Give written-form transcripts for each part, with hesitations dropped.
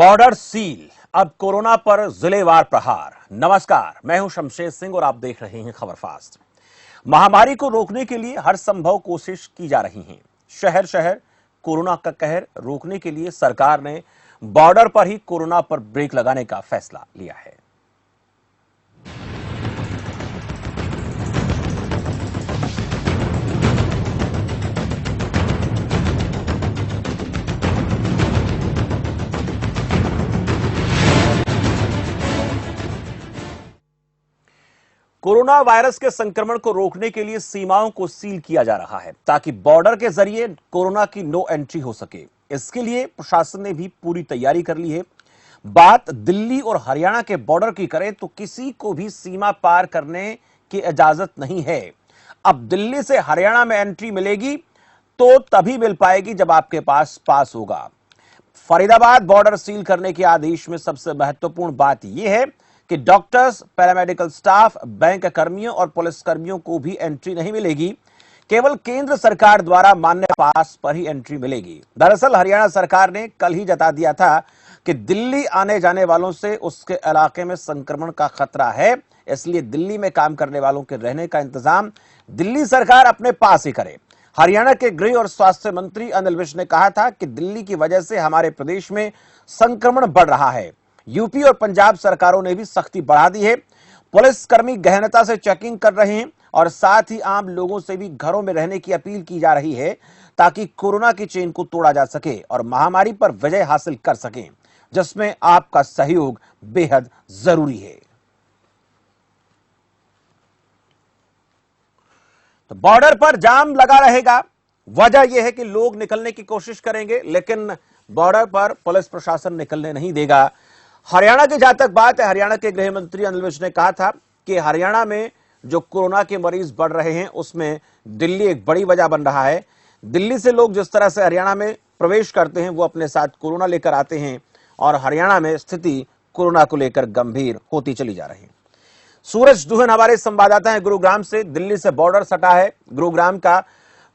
Border seal, अब corona पर जिलेवार प्रहार। नमस्कार, मैं हूं शमशेर सिंह और आप देख रहे हैं खबर फास्ट। महामारी को रोकने के लिए हर संभव कोशिश की जा रही है। शहर शहर कोरोना का कहर रोकने के लिए सरकार ने बॉर्डर पर ही कोरोना पर ब्रेक लगाने का फैसला लिया है। कोरोना वायरस के संक्रमण को रोकने के लिए सीमाओं को सील किया जा रहा है ताकि बॉर्डर के जरिए कोरोना की नो एंट्री हो सके। इसके लिए प्रशासन ने भी पूरी तैयारी कर ली है। बात दिल्ली और हरियाणा के बॉर्डर की करें तो किसी को भी सीमा पार करने की इजाजत नहीं है। अब दिल्ली से हरियाणा में एंट्री मिलेगी तो तभी मिल पाएगी जब आपके पास होगा। फरीदाबाद बॉर्डर सील करने के आदेश में सबसे महत्वपूर्ण बात यह है कि डॉक्टर्स, पैरामेडिकल स्टाफ, बैंक कर्मियों और पुलिस कर्मियों को भी एंट्री नहीं मिलेगी। केवल केंद्र सरकार द्वारा मान्य पास पर ही एंट्री मिलेगी। दरअसल हरियाणा सरकार ने कल ही जता दिया था कि दिल्ली आने जाने वालों से उसके इलाके में संक्रमण का खतरा है, इसलिए दिल्ली में काम करने वालों के रहने का इंतजाम दिल्ली सरकार अपने पास ही करे। हरियाणा के गृह और स्वास्थ्य मंत्री अनिल विज ने कहा था कि दिल्ली की वजह से हमारे प्रदेश में संक्रमण बढ़ रहा है। यूपी और पंजाब सरकारों ने भी सख्ती बढ़ा दी है। पुलिसकर्मी गहनता से चेकिंग कर रहे हैं और साथ ही आम लोगों से भी घरों में रहने की अपील की जा रही है ताकि कोरोना की चेन को तोड़ा जा सके और महामारी पर विजय हासिल कर सकें, जिसमें आपका सहयोग बेहद जरूरी है। तो बॉर्डर पर जाम लगा रहेगा। वजह यह है कि लोग निकलने की कोशिश करेंगे, लेकिन बॉर्डर पर पुलिस प्रशासन निकलने नहीं देगा। हरियाणा की जहां तक बात है, हरियाणा के गृह मंत्री अनिल विज ने कहा था कि हरियाणा में जो कोरोना के मरीज बढ़ रहे हैं उसमें दिल्ली एक बड़ी वजह बन रहा है। दिल्ली से लोग जिस तरह से हरियाणा में प्रवेश करते हैं वो अपने साथ कोरोना लेकर आते हैं और हरियाणा में स्थिति कोरोना को लेकर गंभीर होती चली जा रही है। सूरज दुहन हमारे संवाददाता हैं गुरुग्राम से। दिल्ली से बॉर्डर सटा है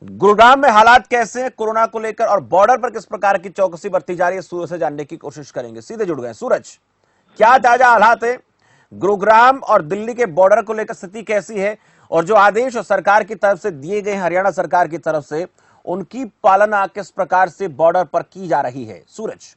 गुरुग्राम में हालात कैसे हैं कोरोना को लेकर और बॉर्डर पर किस प्रकार की चौकसी बरती जा रही है, सूरज से जानने की कोशिश करेंगे। सीधे जुड़ गए सूरज, क्या ताजा हालात है गुरुग्राम और दिल्ली के बॉर्डर को लेकर? स्थिति कैसी है और जो आदेश और सरकार की तरफ से दिए गए हरियाणा सरकार की तरफ से, उनकी पालना किस प्रकार से बॉर्डर पर की जा रही है? सूरज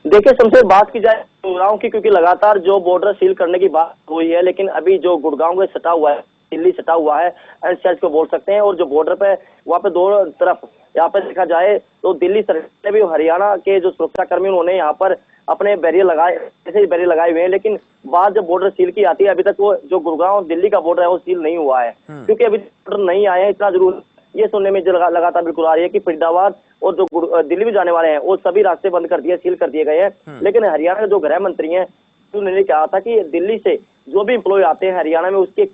देखिए, सबसे बात की जाए गुड़गांव की, क्योंकि लगातार जो बॉर्डर सील करने की बात हुई है, लेकिन अभी जो गुड़गांव में सटा हुआ है, दिल्ली सटा हुआ है, एनसीआर को बोल सकते हैं। और जो बॉर्डर पे वहाँ पे दोनों तरफ यहाँ पे देखा जाए तो दिल्ली सरकार ने भी हरियाणा के जो सुरक्षा कर्मी उन्होंने यहाँ पर अपने बैरियर लगाए, ऐसे ही बैरियर लगाए हुए हैं। लेकिन बात जब बॉर्डर सील की आती है, अभी तक वो जो गुड़गांव दिल्ली का बॉर्डर है वो सील नहीं हुआ है, क्योंकि अभी बॉर्डर नहीं आए हैं। इतना जरूर ये सुनने में लगातार बिल्कुल आ रही है कि फरीदाबाद और जो दिल्ली में जाने वाले हैं वो सभी रास्ते बंद कर दिए, सील कर दिए गए हैं। लेकिन हरियाणा के जो गृह मंत्री हैं उन्होंने कहा था कि दिल्ली से जो भी एम्प्लॉय आते हैं हरियाणा में, उसके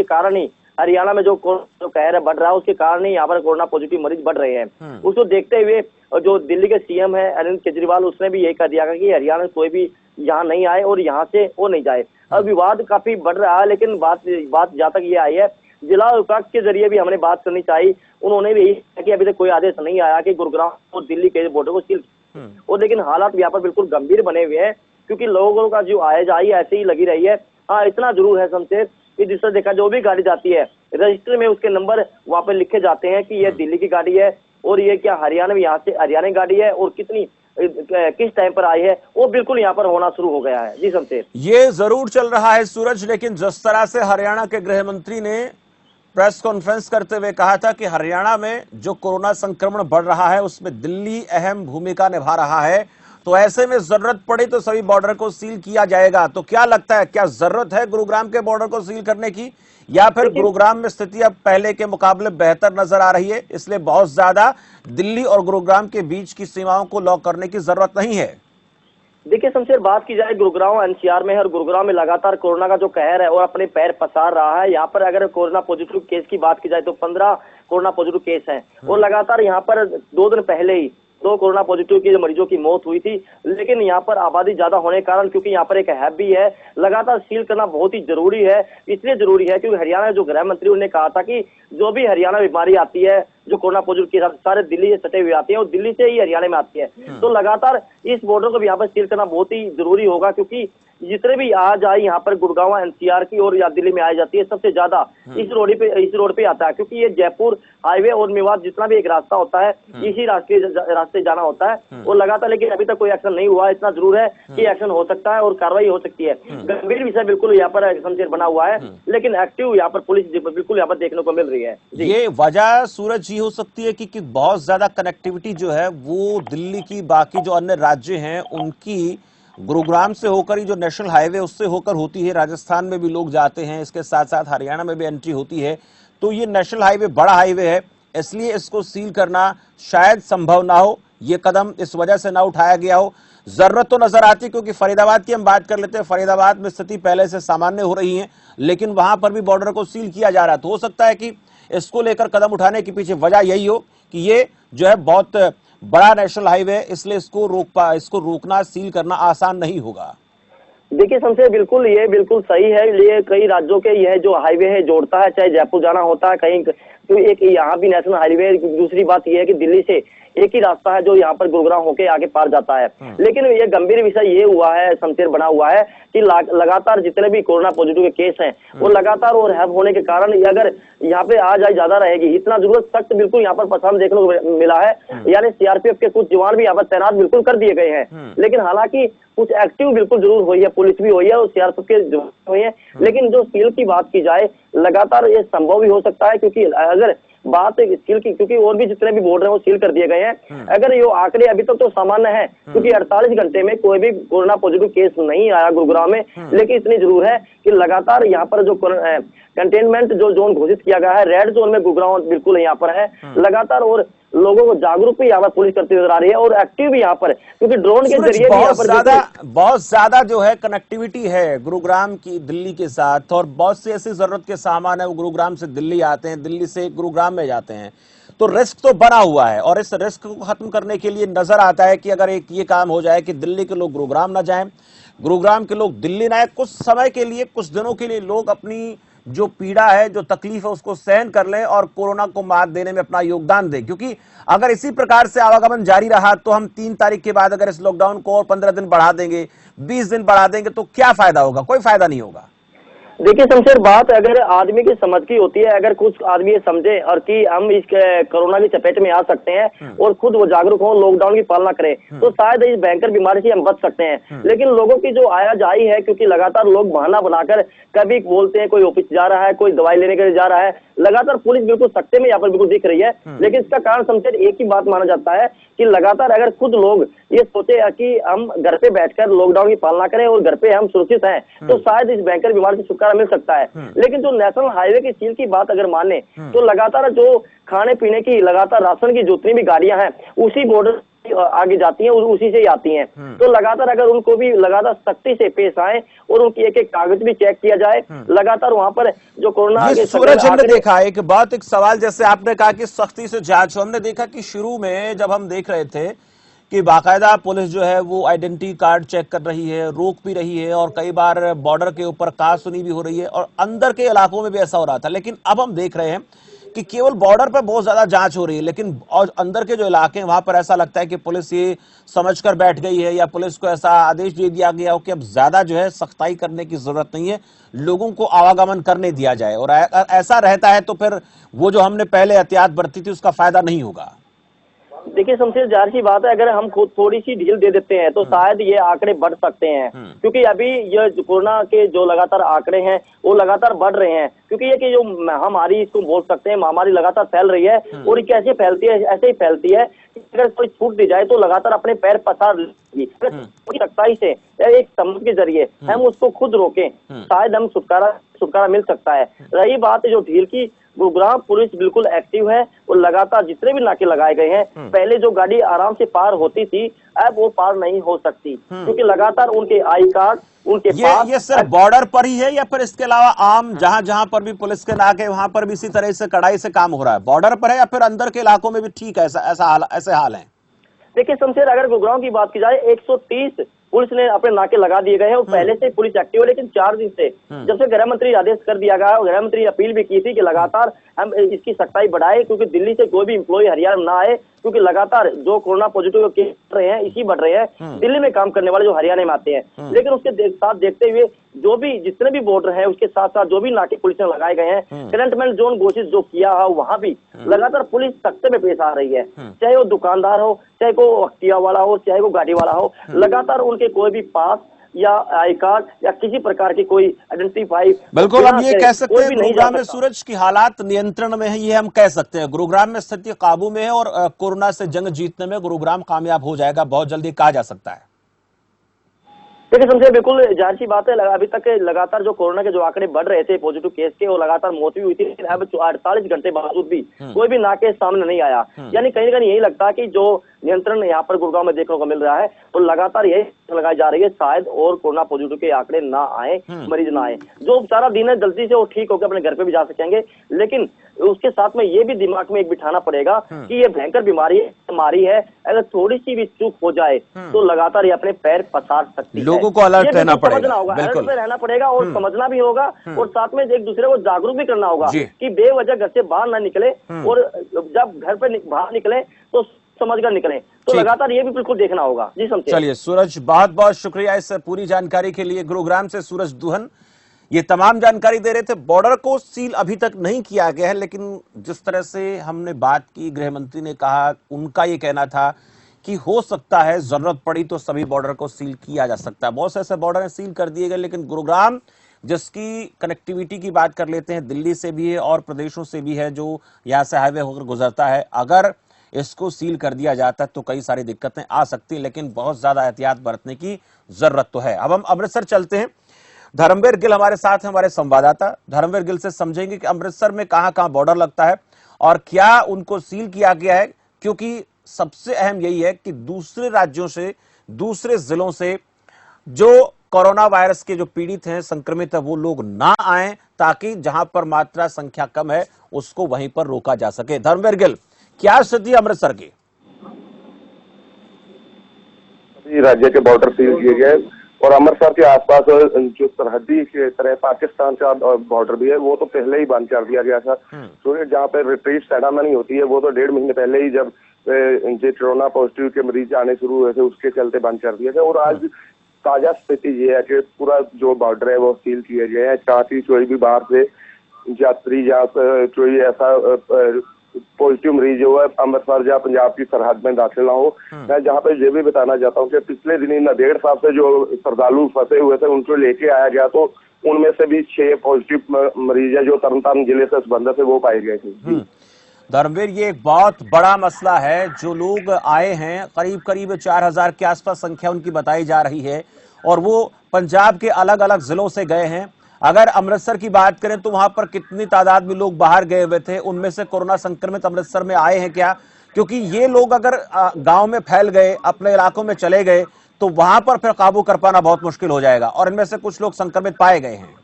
कारण ही हरियाणा में जो कहर बढ़ रहा है, उसके कारण ही यहाँ पर कोरोना पॉजिटिव मरीज बढ़ रहे हैं। उसको देखते हुए जो दिल्ली के सीएम है अरविंद केजरीवाल, उसने भी यही कर दिया कि हरियाणा में कोई भी यहाँ नहीं आए और यहाँ से वो नहीं जाए। अब विवाद काफी बढ़ रहा है, लेकिन बात जहाँ तक ये आई है, जिला उपायुक्त के जरिए भी हमने बात करनी चाहिए। उन्होंने भी यही कहा कि अभी तक कोई आदेश नहीं आया कि गुरुग्राम और दिल्ली के बॉर्डर को सील। और लेकिन हालात यहाँ पर बिल्कुल गंभीर बने हुए हैं, क्योंकि लोगों का जो आया जाए ऐसे ही लगी रही है। हाँ, इतना जरूर है शमशेर कि जिस तरह देखा, जो भी गाड़ी जाती है रजिस्टर में उसके नंबर वहाँ पे लिखे जाते हैं कि ये दिल्ली की गाड़ी है और ये क्या हरियाणा में यहाँ से हरियाणा की गाड़ी है और किस टाइम पर आई है, वो बिल्कुल यहाँ पर होना शुरू हो गया है। जी शमशेर, ये जरूर चल रहा है सूरज, लेकिन जिस तरह से हरियाणा के गृह मंत्री ने प्रेस कॉन्फ्रेंस करते हुए कहा था कि हरियाणा में जो कोरोना संक्रमण बढ़ रहा है उसमें दिल्ली अहम भूमिका निभा रहा है, तो ऐसे में जरूरत पड़े तो सभी बॉर्डर को सील किया जाएगा। तो क्या लगता है, क्या जरूरत है गुरुग्राम के बॉर्डर को सील करने की, या फिर गुरुग्राम में स्थिति अब पहले के मुकाबले बेहतर नजर आ रही है, इसलिए बहुत ज्यादा दिल्ली और गुरुग्राम के बीच की सीमाओं को लॉक करने की जरूरत नहीं है? देखिए शमशेर, बात की जाए गुरुग्राम एनसीआर में है और गुरुग्राम में लगातार कोरोना का जो कहर है वो अपने पैर पसार रहा है। यहाँ पर अगर कोरोना पॉजिटिव केस की बात की जाए तो 15 कोरोना पॉजिटिव केस हैं और लगातार यहाँ पर 2 दिन पहले ही 2 कोरोना पॉजिटिव की मरीजों की मौत हुई थी। लेकिन यहाँ पर आबादी ज्यादा होने के कारण, क्योंकि यहाँ पर एक हैब भी है, लगातार सील करना बहुत ही जरूरी है। इसलिए जरूरी है क्योंकि हरियाणा जो गृह मंत्री उन्होंने कहा था कि जो भी हरियाणा बीमारी आती है, जो कोरोना पॉजिटिव के सारे दिल्ली से सटे हुए आते हैं और दिल्ली से ही हरियाणा में आती है। तो लगातार इस बॉर्डर को भी यहाँ पर सील करना बहुत ही जरूरी होगा, क्योंकि जितने भी आ जाए यहाँ पर गुड़गांव एनसीआर की और या दिल्ली में आई जाती है, सबसे ज्यादा इस रोड पे आता है, क्योंकि ये जयपुर हाईवे और मेवात जितना भी एक रास्ता होता है, इसी रास्ते जाना होता है। और लगातार लेकिन अभी तक कोई एक्शन नहीं हुआ। इतना जरूर है कि एक्शन हो सकता है और कार्रवाई हो सकती है। गंभीर विषय बिल्कुल यहाँ पर शमशेर बना हुआ है, लेकिन एक्टिव यहाँ पर पुलिस बिल्कुल यहाँ पर देखने को मिल रही है। ये वजह सूरज ये हो सकती है कि बहुत ज्यादा कनेक्टिविटी जो है वो दिल्ली की बाकी जो अन्य राज्य हैं उनकी गुरुग्राम से होकर ही जो नेशनल हाईवे उससे होकर होती है। राजस्थान में भी लोग जाते हैं, इसके साथ साथ हरियाणा में भी एंट्री होती है। तो ये नेशनल हाईवे बड़ा हाईवे है, इसलिए इसको सील करना शायद संभव ना हो। ये कदम इस वजह से ना उठाया गया हो। जरूरत तो नजर आती, क्योंकि फरीदाबाद की हम बात कर लेते हैं। फरीदाबाद में स्थिति पहले से सामान्य हो रही है, लेकिन वहां पर भी बॉर्डर को सील किया जा रहा है। तो हो सकता है कि इसको लेकर कदम उठाने के पीछे वजह यही हो कि ये जो है बहुत बड़ा नेशनल हाईवे है, इसलिए इसको रोकना, सील करना आसान नहीं होगा। देखिए शमशेर, बिल्कुल ये बिल्कुल सही है। ये कई राज्यों के यह जो हाईवे है जोड़ता है, चाहे जयपुर जाना होता है कहीं, तो एक यहाँ भी नेशनल हाईवे। दूसरी बात यह है कि दिल्ली से एक ही रास्ता है जो यहाँ पर गुरुग्राम होके आगे पार जाता है। लेकिन ये गंभीर विषय ये हुआ है, शमशेर बना हुआ है कि लगातार जितने भी कोरोना पॉजिटिव के केस हैं वो लगातार और हैव होने के कारण अगर यहाँ पे आ जाए ज्यादा रहेगी। इतना जरूरत सख्त बिल्कुल यहाँ पर पसंद देखने को मिला है, यानी सीआरपीएफ के कुछ जवान भी यहाँ पर तैनात बिल्कुल कर दिए गए हैं। लेकिन हालांकि कुछ एक्टिव बिल्कुल जरूर हुई है, पुलिस भी हुई है और सीआरपीएफ के जवान हुए हैं। लेकिन जो सील की बात की जाए, लगातार ये संभव भी हो सकता है, क्योंकि अगर बात सील की, क्योंकि और भी जितने भी बोर्ड हैं वो सील कर दिए गए हैं। अगर ये आंकड़े अभी तक तो सामान्य है, क्योंकि 48 घंटे में कोई भी कोरोना पॉजिटिव केस नहीं आया गुरुग्राम में। लेकिन इतनी जरूर है कि लगातार यहाँ पर जो कंटेनमेंट जो जोन घोषित किया गया है, रेड जोन में गुरुग्राम बिल्कुल यहाँ पर है लगातार, और लोगों को जागरूक भी यहाँ पर पुलिस करती नजर आ रही है और एक्टिव भी यहाँ पर, क्योंकि ड्रोन के जरिए बहुत ज्यादा जो है कनेक्टिविटी है गुरुग्राम की दिल्ली के साथ, और बहुत सी ऐसी जरूरत के सामान है वो गुरुग्राम से दिल्ली आते हैं, दिल्ली से गुरुग्राम में जाते हैं। तो रिस्क तो बना हुआ है, और इस रिस्क को खत्म करने के लिए नजर आता है कि अगर एक ये काम हो जाए कि दिल्ली के लोग गुरुग्राम ना जाएं, गुरुग्राम के लोग दिल्ली ना आए, कुछ समय के लिए, कुछ दिनों के लिए लोग अपनी जो पीड़ा है, जो तकलीफ है, उसको सहन कर लें और कोरोना को मात देने में अपना योगदान दें। क्योंकि अगर इसी प्रकार से आवागमन जारी रहा तो हम 3 तारीख के बाद अगर इस लॉकडाउन को और 15 दिन बढ़ा देंगे, 20 दिन बढ़ा देंगे, तो क्या फायदा होगा? कोई फायदा नहीं होगा। देखिए शमशेर, बात अगर आदमी की समझ की होती है, अगर कुछ आदमी ये समझे और कि हम इस कोरोना की चपेट में आ सकते हैं और खुद वो जागरूक हो, लॉकडाउन की पालना करें, तो शायद इस भयंकर बीमारी से हम बच सकते हैं। लेकिन लोगों की जो आया जाही है, क्योंकि लगातार लोग बहाना बनाकर कभी बोलते हैं कोई ऑफिस जा रहा है, कोई दवाई लेने के लिए जा रहा है, लगातार पुलिस बिल्कुल सख्ते में यहाँ पर बिल्कुल दिख रही है। लेकिन इसका कारण शमशेर एक ही बात माना जाता है कि लगातार अगर खुद लोग ये सोचे कि हम घर पे बैठकर लॉकडाउन की पालना करें और घर पे हम सुरक्षित हैं, तो शायद इस भयंकर बीमारी से छुटकारा मिल सकता है। लेकिन जो नेशनल हाईवे की सील की बात अगर माने, तो लगातार जो खाने पीने की, लगातार राशन की जितनी भी गाड़ियां हैं उसी बॉर्डर आगे जाती हैं और उसी से ही आती हैं। तो लगातार अगर उनको भी लगातार सख्ती से पेश आए और उनकी एक एक कागज भी चेक किया जाए, लगातार वहां पर जो कोरोना के सूरज, हमने देखा एक सवाल, जैसे आपने कहा कि सख्ती से जांच, हमने देखा कि शुरू में जब हम देख रहे थे कि बाकायदा पुलिस जो है वो आइडेंटिटी कार्ड चेक कर रही है, रोक भी रही है, और कई बार बॉर्डर के ऊपर कहासुनी भी हो रही है, और अंदर के इलाकों में भी ऐसा हो रहा था। लेकिन अब हम देख रहे हैं कि केवल बॉर्डर पर बहुत ज्यादा जांच हो रही है, लेकिन और अंदर के जो इलाके हैं वहां पर ऐसा लगता है कि पुलिस ये समझकर बैठ गई है, या पुलिस को ऐसा आदेश दे दिया गया हो कि अब ज्यादा जो है सख्ताई करने की जरूरत नहीं है, लोगों को आवागमन करने दिया जाए। और ऐसा रहता है तो फिर वो जो हमने पहले एहतियात बरती थी उसका फायदा नहीं होगा। देखिए शमशेर, जाहिर सी बात है, अगर हम खुद थोड़ी सी ढील दे देते हैं तो शायद ये आंकड़े बढ़ सकते हैं। क्योंकि अभी ये कोरोना के जो लगातार आंकड़े हैं वो लगातार बढ़ रहे हैं, क्योंकि ये कि जो महामारी इसको बोल सकते हैं, महामारी लगातार फैल रही है। और ये कैसे फैलती है? ऐसे ही फैलती है कि अगर कोई छूट दी जाए तो लगातार अपने पैर पसार लेगी। सख्ताई से एक समझ के जरिए हम उसको खुद रोकें, शायद हम छुटकारा मिल सकता है। रही बात जो ढील की, गुरुग्राम पुलिस बिल्कुल एक्टिव है और लगातार जितने भी नाके लगाए गए हैं, पहले जो गाड़ी आराम से पार होती थी अब वो पार नहीं हो सकती, क्योंकि लगातार उनके आई कार्ड उनके पास। ये सिर्फ बॉर्डर पर ही है या फिर इसके अलावा आम जहां पर भी पुलिस के नाके वहां पर भी इसी तरह से कड़ाई से काम हो रहा है? बॉर्डर पर है या फिर अंदर के इलाकों में भी ठीक है ऐसे हाल है? देखिए शमशेर, अगर गुरुग्राम की बात की जाए 130 पुलिस ने अपने नाके लगा दिए गए हैं और पहले से पुलिस एक्टिव है, लेकिन 4 दिन से जब से गृह मंत्री आदेश कर दिया गया, गृह मंत्री अपील भी की थी कि लगातार हम इसकी सख्ताई बढ़ाए, क्योंकि दिल्ली से कोई भी एम्प्लॉय हरियाणा में ना आए, क्योंकि लगातार जो कोरोना पॉजिटिव केस बढ़ रहे हैं, इसी बढ़ रहे हैं दिल्ली में काम करने वाले जो हरियाणा में आते हैं। लेकिन उसके साथ देखते हुए जो भी जितने भी बॉर्डर है उसके साथ साथ जो भी नाके पुलिस ने लगाए गए हैं, कंटेनमेंट जोन घोषित जो किया है वहां भी लगातार पुलिस सख्ते में पेश आ रही है, चाहे वो दुकानदार हो, चाहे वो एक्टिवा वाला हो, चाहे वो गाड़ी वाला हो, लगातार उनके कोई भी पास या आई कार्ड या किसी प्रकार की कोई आइडेंटिफाई। बिल्कुल, हम ये कह सकते हैं गुरुग्राम में सूरज की हालात नियंत्रण में है, ये हम कह सकते हैं। गुरुग्राम में स्थिति काबू में है और कोरोना से जंग जीतने में गुरुग्राम कामयाब हो जाएगा, बहुत जल्दी कहा जा सकता है। देखिए शमशेर, बिल्कुल जाहिर सी बात है, अभी तक लगातार जो कोरोना के जो आंकड़े बढ़ रहे थे पॉजिटिव केस के, और लगातार मौत भी हुई थी, लेकिन अब 48 घंटे बावजूद भी कोई भी नाके सामने नहीं आया। यानी कहीं ना कहीं यही लगता है कि जो नियंत्रण यहाँ पर गुरुग्राम में देखने को मिल रहा है, तो लगातार यही लगाई जा रही है शायद और कोरोना पॉजिटिव के आंकड़े ना आए, मरीज ना आए, जो सारा दिन है जल्दी से वो ठीक होकर अपने घर पे भी जा सकेंगे। लेकिन उसके साथ में ये भी दिमाग में एक बिठाना पड़ेगा कि ये भयंकर बीमारी है, अगर थोड़ी सी भी चूक हो जाए तो लगातार ये अपने पैर पसार सकती है। लोगों को अलर्ट रहना पड़ेगा, समझना होगा, अलर्ट में रहना पड़ेगा और समझना भी होगा, और साथ में एक दूसरे को जागरूक भी करना होगा कि बेवजह घर से बाहर ना निकले, और जब घर पे बाहर निकले तो समझकर निकले। तो लगातार ये भी बिल्कुल देखना होगा। जी समझे। चलिए सूरज, बहुत बहुत शुक्रिया इस पूरी जानकारी के लिए। गुरुग्राम से सूरज दुहन ये तमाम जानकारी दे रहे थे। बॉर्डर को सील अभी तक नहीं किया गया है, लेकिन जिस तरह से हमने बात की, गृह मंत्री ने कहा, उनका ये कहना था कि हो सकता है जरूरत पड़ी तो सभी बॉर्डर को सील किया जा सकता है। बहुत से ऐसे बॉर्डर सील कर दिए गए, लेकिन गुरुग्राम जिसकी कनेक्टिविटी की बात कर लेते हैं, दिल्ली से भी है और प्रदेशों से भी है, जो यहाँ से हाईवे होकर गुजरता है, अगर इसको सील कर दिया जाता है तो कई सारी दिक्कतें आ सकती हैं, लेकिन बहुत ज्यादा एहतियात बरतने की जरूरत तो है। अब हम अमृतसर चलते हैं। धर्मवीर गिल हमारे साथ हैं, हमारे संवाददाता। धर्मवीर गिल से समझेंगे कि अमृतसर में कहां कहां बॉर्डर लगता है और क्या उनको सील किया गया है, क्योंकि सबसे अहम यही है कि दूसरे राज्यों से, दूसरे जिलों से जो कोरोना वायरस के जो पीड़ित हैं, संक्रमित है, वो लोग ना आए, ताकि जहां पर मात्रा संख्या कम है उसको वहीं पर रोका जा सके। धर्मवीर गिल, क्या स्थिति अमृतसर की? राज्य के बॉर्डर सील किए गए और अमृतसर के आसपास जो सरहदी क्षेत्र है, पाकिस्तान का बॉर्डर भी है, वो तो पहले ही बंद कर दिया गया था। तो जहाँ पे रिट्रीट सेरेमनी होती है वो तो 1.5 महीने पहले ही, जब जो कोरोना पॉजिटिव के मरीज आने शुरू हुए थे उसके चलते बंद कर दिया था। और आज ताजा स्थिति ये है कि पूरा जो बॉर्डर है वो सील किए गए हैं, ताकि कोई भी बाहर से यात्री या कोई ऐसा पॉजिटिव मरीज जो है अमृतसर या पंजाब की सरहद में दाखिल ना हो। मैं जहाँ पे ये भी बताना चाहता हूँ कि पिछले दिन नंदेड़ साहब से जो श्रद्धालु फंसे हुए थे उनको लेके आया गया, तो उनमें से भी 6 पॉजिटिव मरीज है जो तरनतारन जिले से संबंधित है, वो पाए गए थे। धर्मवीर, ये एक बहुत बड़ा मसला है। जो लोग आए हैं करीब 4000 के आसपास संख्या उनकी बताई जा रही है, और वो पंजाब के अलग अलग जिलों से गए हैं। अगर अमृतसर की बात करें तो वहां पर कितनी तादाद में लोग बाहर गए हुए थे, उनमें से कोरोना संक्रमित अमृतसर में आए हैं क्या? क्योंकि ये लोग अगर गांव में फैल गए, अपने इलाकों में चले गए, तो वहां पर फिर काबू कर पाना बहुत मुश्किल हो जाएगा, और इनमें से कुछ लोग संक्रमित पाए गए हैं।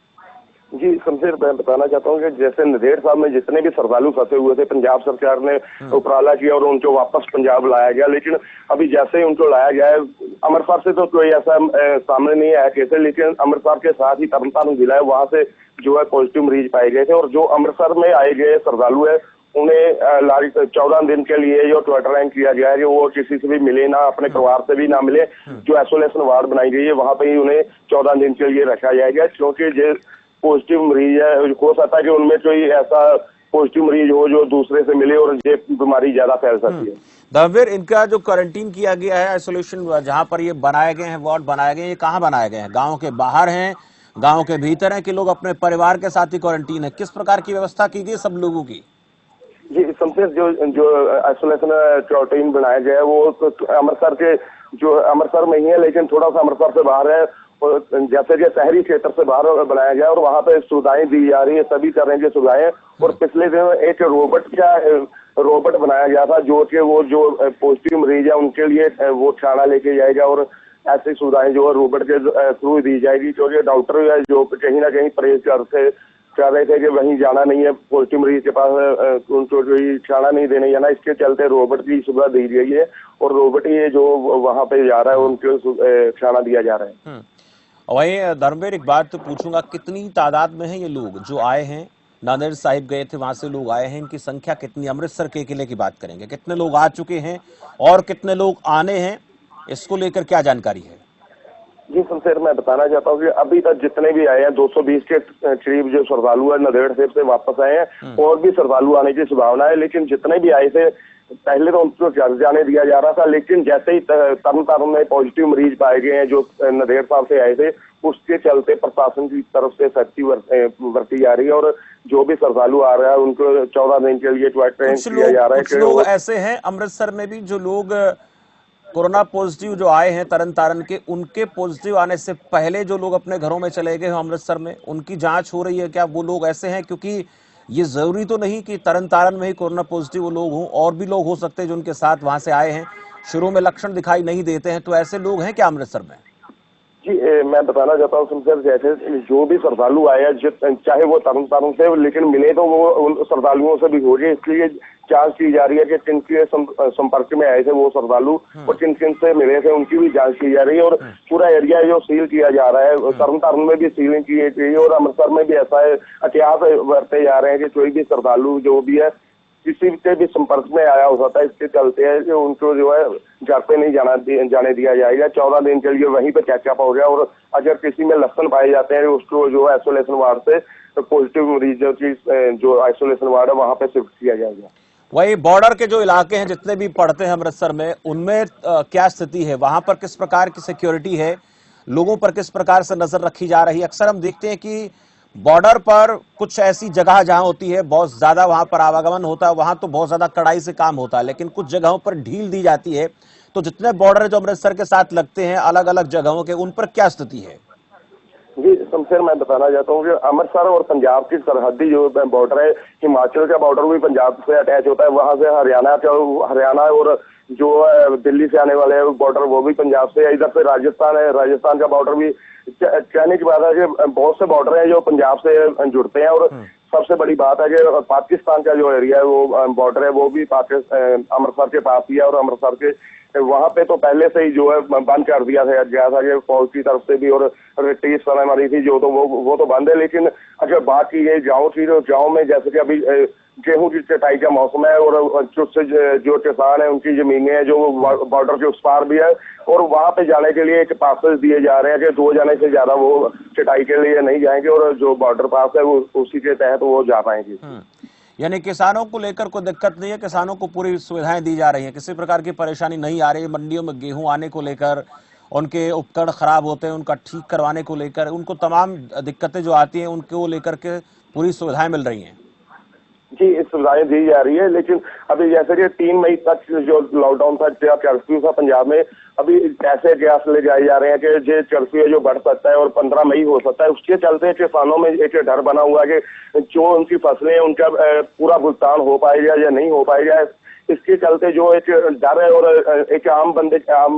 जी शमशेर, मैं बताना चाहता हूँ कि जैसे नंदेड़ साहब में जितने भी श्रद्धालु फंसे हुए थे, पंजाब सरकार ने उपराला किया और उनको वापस पंजाब लाया गया। लेकिन अभी जैसे ही उनको लाया गया है, अमृतसर से तो कोई ऐसा सामने नहीं आया कैसे, लेकिन अमृतसर के साथ ही तरनतारन जिला है, वहां से जो है पॉजिटिव मरीज पाए गए थे। और जो अमृतसर में आए गए श्रद्धालु है उन्हें 14 दिन के लिए जो क्वारंटाइन किया गया है, वो किसी से भी मिले ना, अपने परिवार से भी ना मिले। जो आइसोलेशन वार्ड बनाई गई है वहां पर ही उन्हें 14 दिन के लिए रखा जाएगा, क्योंकि जो पॉजिटिव मरीज है हो सकता है कि उनमें कोई ऐसा पॉजिटिव मरीज हो जो दूसरे से मिले और ये बीमारी ज्यादा फैल सकती है। धर्मवीर, इनका जो क्वारंटीन किया गया है, आइसोलेशन जहां पर ये बनाए गए हैं, वार्ड बनाए गए हैं, ये कहाँ बनाए गए हैं? गांव के बाहर हैं, गांव के भीतर हैं, कि लोग अपने परिवार के साथ ही क्वारंटीन है? किस प्रकार की व्यवस्था की गई सब लोगों की? जी शमशेर, जो आइसोलेशन क्वारंटीन बनाया गया है वो अमृतसर के, जो अमृतसर में ही है लेकिन थोड़ा सा अमृतसर से बाहर है, और जैसे कि शहरी क्षेत्र से बाहर बनाया गया और वहां पे सुविधाएं दी जा रही है, सभी तरह की सुविधाएं। और पिछले दिन एक रोबोट बनाया गया था, जो कि वो जो पॉजिटिव मरीज है उनके लिए वो खाना लेके जाएगा, और ऐसी सुविधाएं जो है रोबोट के थ्रू दी जाएगी, क्योंकि डॉक्टर जो कहीं ना कहीं परहेज चाह रहे थे कि वहीं जाना नहीं है, पॉजिटिव मरीज के पास उनको जो खाना नहीं देने जाना, इसके चलते रोबोट की सुविधा दी गई है और रोबोट ही जो वहां पे जा रहा है उनको खाना दिया जा रहा है। वही धर्मवीर, एक बात तो पूछूंगा, कितनी तादाद में है ये लोग जो आए हैं? नांदेड़ साहिब गए थे, वहां से लोग आए हैं, इनकी संख्या कितनी? अमृतसर के किले की बात करेंगे, कितने लोग आ चुके हैं और कितने लोग आने हैं, इसको लेकर क्या जानकारी है? जी शमशेर, मैं बताना चाहता हूँ कि अभी तक जितने भी आए हैं 220 के करीब जो श्रद्धालु है नंदेड़ साहिब से वापस आए हैं और भी श्रद्धालु आने की संभावना है। लेकिन जितने भी आए थे पहले तो उनको घर जाने दिया जा रहा था, लेकिन जैसे ही तरन तारण में पॉजिटिव मरीज पाए गए हैं जो नंदेड़ साहब से आए थे, उसके चलते प्रशासन की तरफ से सख्ती बरती जा रही है और जो भी श्रद्धालु आ रहा है उनको 14 दिन के लिए क्वारंटाइन किया जा रहा है। कुछ लोग ऐसे हैं अमृतसर में भी जो लोग कोरोना पॉजिटिव जो आए हैं तरन तारण के, उनके पॉजिटिव आने से पहले जो लोग अपने घरों में चले गए हैं अमृतसर में, उनकी जांच हो रही है क्या? वो लोग ऐसे हैं? क्योंकि ये जरूरी तो नहीं कि तरन तारण में ही कोरोना पॉजिटिव वो लोग हों, और भी लोग हो सकते हैं जो उनके साथ वहां से आए हैं, शुरू में लक्षण दिखाई नहीं देते हैं, तो ऐसे लोग हैं क्या अमृतसर में? जी मैं बताना चाहता हूँ शमशेर, जैसे जो भी श्रद्धालु आया चाहे वो तरन तारण से, लेकिन मिले तो वो उन श्रद्धालुओं से भी हो जाए, इसलिए जांच की जा रही है कि जिनके संपर्क में आए थे वो श्रद्धालु और जिन जिन से मिले थे उनकी भी जांच की जा रही है और पूरा एरिया जो सील किया जा रहा है, तरन तारण में भी सीलिंग की गई है और अमृतसर में भी ऐसा है, एहतियात बरते जा रहे हैं कि कोई भी श्रद्धालु जो भी है किसी के भी संपर्क में आया हो सकता है, इसके चलते है कि उनको जो है घर पे नहीं जाने दिया जाएगा। 14 दिन के लिए वहीं पे चेकअप हो गया और अगर किसी में लक्षण पाए जाते हैं उसको जो है आइसोलेशन वार्ड से पॉजिटिव मरीजों की जो आइसोलेशन वार्ड है वहां पे शिफ्ट किया जाएगा। वही बॉर्डर के जो इलाके हैं जितने भी पड़ते हैं अमृतसर में, उनमें क्या स्थिति है? वहां पर किस प्रकार की सिक्योरिटी है? लोगों पर किस प्रकार से नजर रखी जा रही है? अक्सर हम देखते हैं कि बॉर्डर पर कुछ ऐसी जगह जहां होती है बहुत ज्यादा वहां पर आवागमन होता है, वहां तो बहुत ज्यादा कड़ाई से काम होता है, लेकिन कुछ जगहों पर ढील दी जाती है। तो जितने बॉर्डर जो अमृतसर के साथ लगते हैं अलग अलग जगहों के, उन पर क्या स्थिति है? जी शमशेर, मैं बताना चाहता हूँ कि अमृतसर और पंजाब की सरहदी जो बॉर्डर है, हिमाचल का बॉर्डर भी पंजाब से अटैच होता है, वहां से हरियाणा और जो दिल्ली से आने वाले बॉर्डर वो भी पंजाब से है, इधर से राजस्थान है, राजस्थान का बॉर्डर भी। कहने की बात है कि बहुत से बॉर्डर हैं जो पंजाब से जुड़ते हैं और सबसे बड़ी बात है कि पाकिस्तान का जो एरिया है वो बॉर्डर है वो भी अमृतसर के पास ही है और अमृतसर के वहां पे तो पहले से ही जो है बंद कर दिया गया था कि फौज की तरफ से भी और टीस मारी थी जो, तो वो तो बंद है। लेकिन अगर बात की गई गाँव की, तो गाँव में जैसे कि अभी गेहूं की कटाई का मौसम है और जो किसान है उनकी जमीनें हैं जो बॉर्डर के उस पार भी है और वहां पे जाने के लिए एक पासेस दिए जा रहे हैं कि 2 जाने से ज्यादा वो कटाई के लिए नहीं जाएंगे और जो बॉर्डर पास है वो उसी के तहत वो जा पाएंगे। यानी किसानों को लेकर कोई दिक्कत नहीं है, किसानों को पूरी सुविधाएं दी जा रही है, किसी प्रकार की परेशानी नहीं आ रही है। मंडियों में गेहूं आने को लेकर, उनके उपकरण खराब होते हैं उनका ठीक करवाने को लेकर, उनको तमाम दिक्कतें जो आती हैं उनको लेकर के पूरी सुविधाएं मिल रही हैं। जी इस सुविधाएं दी जा रही है, लेकिन अभी जैसे कि 3 मई तक जो लॉकडाउन था, कर्फ्यू था पंजाब में, अभी ऐसे प्रयास ले जाए जा रहे हैं कि जो कर्फ्यू जो बढ़ सकता है और 15 मई हो सकता है। उसके चलते किसानों में एक डर बना हुआ है कि जो उनकी फसलें हैं उनका पूरा भुगतान हो पाएगा या नहीं हो पाएगा। इसके चलते जो एक डर है और एक आम बंदे आम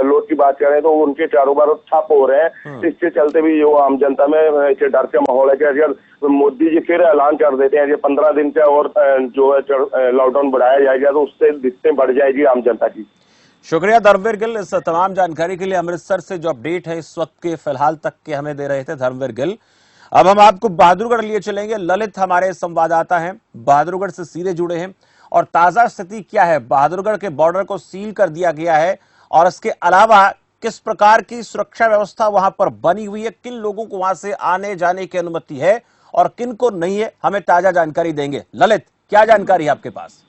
लोग की बात करें तो उनके कारोबार ठप हो रहे हैं। इसके चलते भी जो आम जनता में एक डर का माहौल है कि अगर मोदी जी फिर ऐलान कर देते हैं कि 15 दिन का और जो है लॉकडाउन बढ़ाया जाएगा तो उससे दिक्कतें बढ़ जाएगी आम जनता की। शुक्रिया धर्मवीर गिल, इस तमाम जानकारी के लिए। अमृतसर से जो अपडेट है इस वक्त के फिलहाल तक के हमें दे रहे थे धर्मवीर गिल। अब हम आपको बहादुरगढ़ लिए चलेंगे। ललित हमारे संवाददाता हैं, बहादुरगढ़ से सीधे जुड़े हैं और ताजा स्थिति क्या है? बहादुरगढ़ के बॉर्डर को सील कर दिया गया है और इसके अलावा किस प्रकार की सुरक्षा व्यवस्था वहां पर बनी हुई है, किन लोगों को वहां से आने जाने की अनुमति है और किन को नहीं है, हमें ताजा जानकारी देंगे। ललित, क्या जानकारी है आपके पास?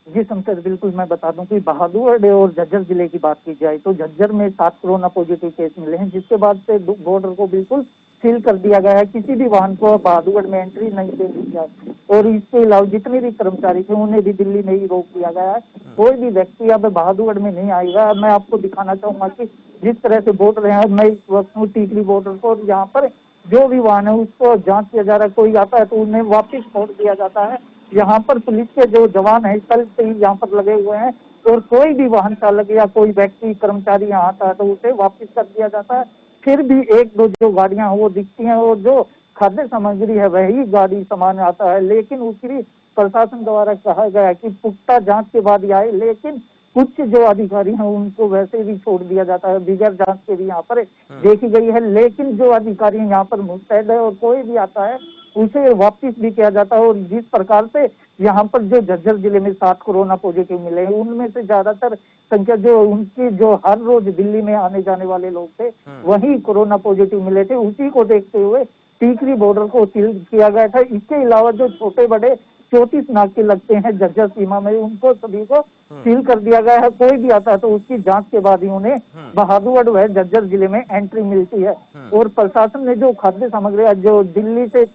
जी शमशेर, बिल्कुल मैं बता दूं कि बहादुरगढ़ और झज्जर जिले की बात की जाए तो झज्जर में 7 कोरोना पॉजिटिव केस मिले हैं, जिसके बाद से बॉर्डर को बिल्कुल सील कर दिया गया है। किसी भी वाहन को बहादुरगढ़ में एंट्री नहीं दे दी जाए और इसके अलावा जितने भी कर्मचारी थे उन्हें भी दिल्ली में ही रोक दिया गया है। कोई भी व्यक्ति अब बहादुरगढ़ में नहीं आएगा। मैं आपको दिखाना चाहूंगा कि जिस तरह से बॉर्डर है, मैं इस वक्त हूँ टीकरी बॉर्डर पर, यहाँ पर जो भी वाहन है उसको जांच किया जा रहा है। कोई आता है तो उन्हें वापिस छोड़ दिया जाता है। यहाँ पर पुलिस के जो जवान है कल से ही यहाँ पर लगे हुए हैं और कोई भी वाहन चालक या कोई व्यक्ति कर्मचारी यहाँ आता है तो उसे वापिस कर दिया जाता है। फिर भी 1-2 जो गाड़ियां वो दिखती हैं और जो खाद्य सामग्री है वही गाड़ी सामान आता है, लेकिन उसकी प्रशासन द्वारा कहा गया है कि पुख्ता जांच के बाद ही आए, लेकिन कुछ जो अधिकारी हैं उनको वैसे भी छोड़ दिया जाता है, बिगैर जांच के भी यहाँ पर देखी गई है। लेकिन जो अधिकारी यहाँ पर मुस्तैद है और कोई भी आता है उसे वापस भी किया जाता है। और जिस प्रकार से यहाँ पर जो झज्जर जिले में 7 कोरोना पॉजिटिव मिले हैं, उनमें से ज्यादातर संख्या जो उनकी जो हर रोज दिल्ली में आने जाने वाले लोग थे वही कोरोना पॉजिटिव मिले थे। उसी को देखते हुए टीकरी बॉर्डर को सील किया गया था। इसके अलावा जो छोटे बड़े 34 नाके लगते हैं झज्जर सीमा में, उनको सभी को सील कर दिया गया है। कोई भी आता है तो उसकी जांच के बाद ही उन्हें बहादुरगढ़ व झज्जर जिले में एंट्री मिलती है। और प्रशासन ने जो खाद्य सामग्री जो दिल्ली से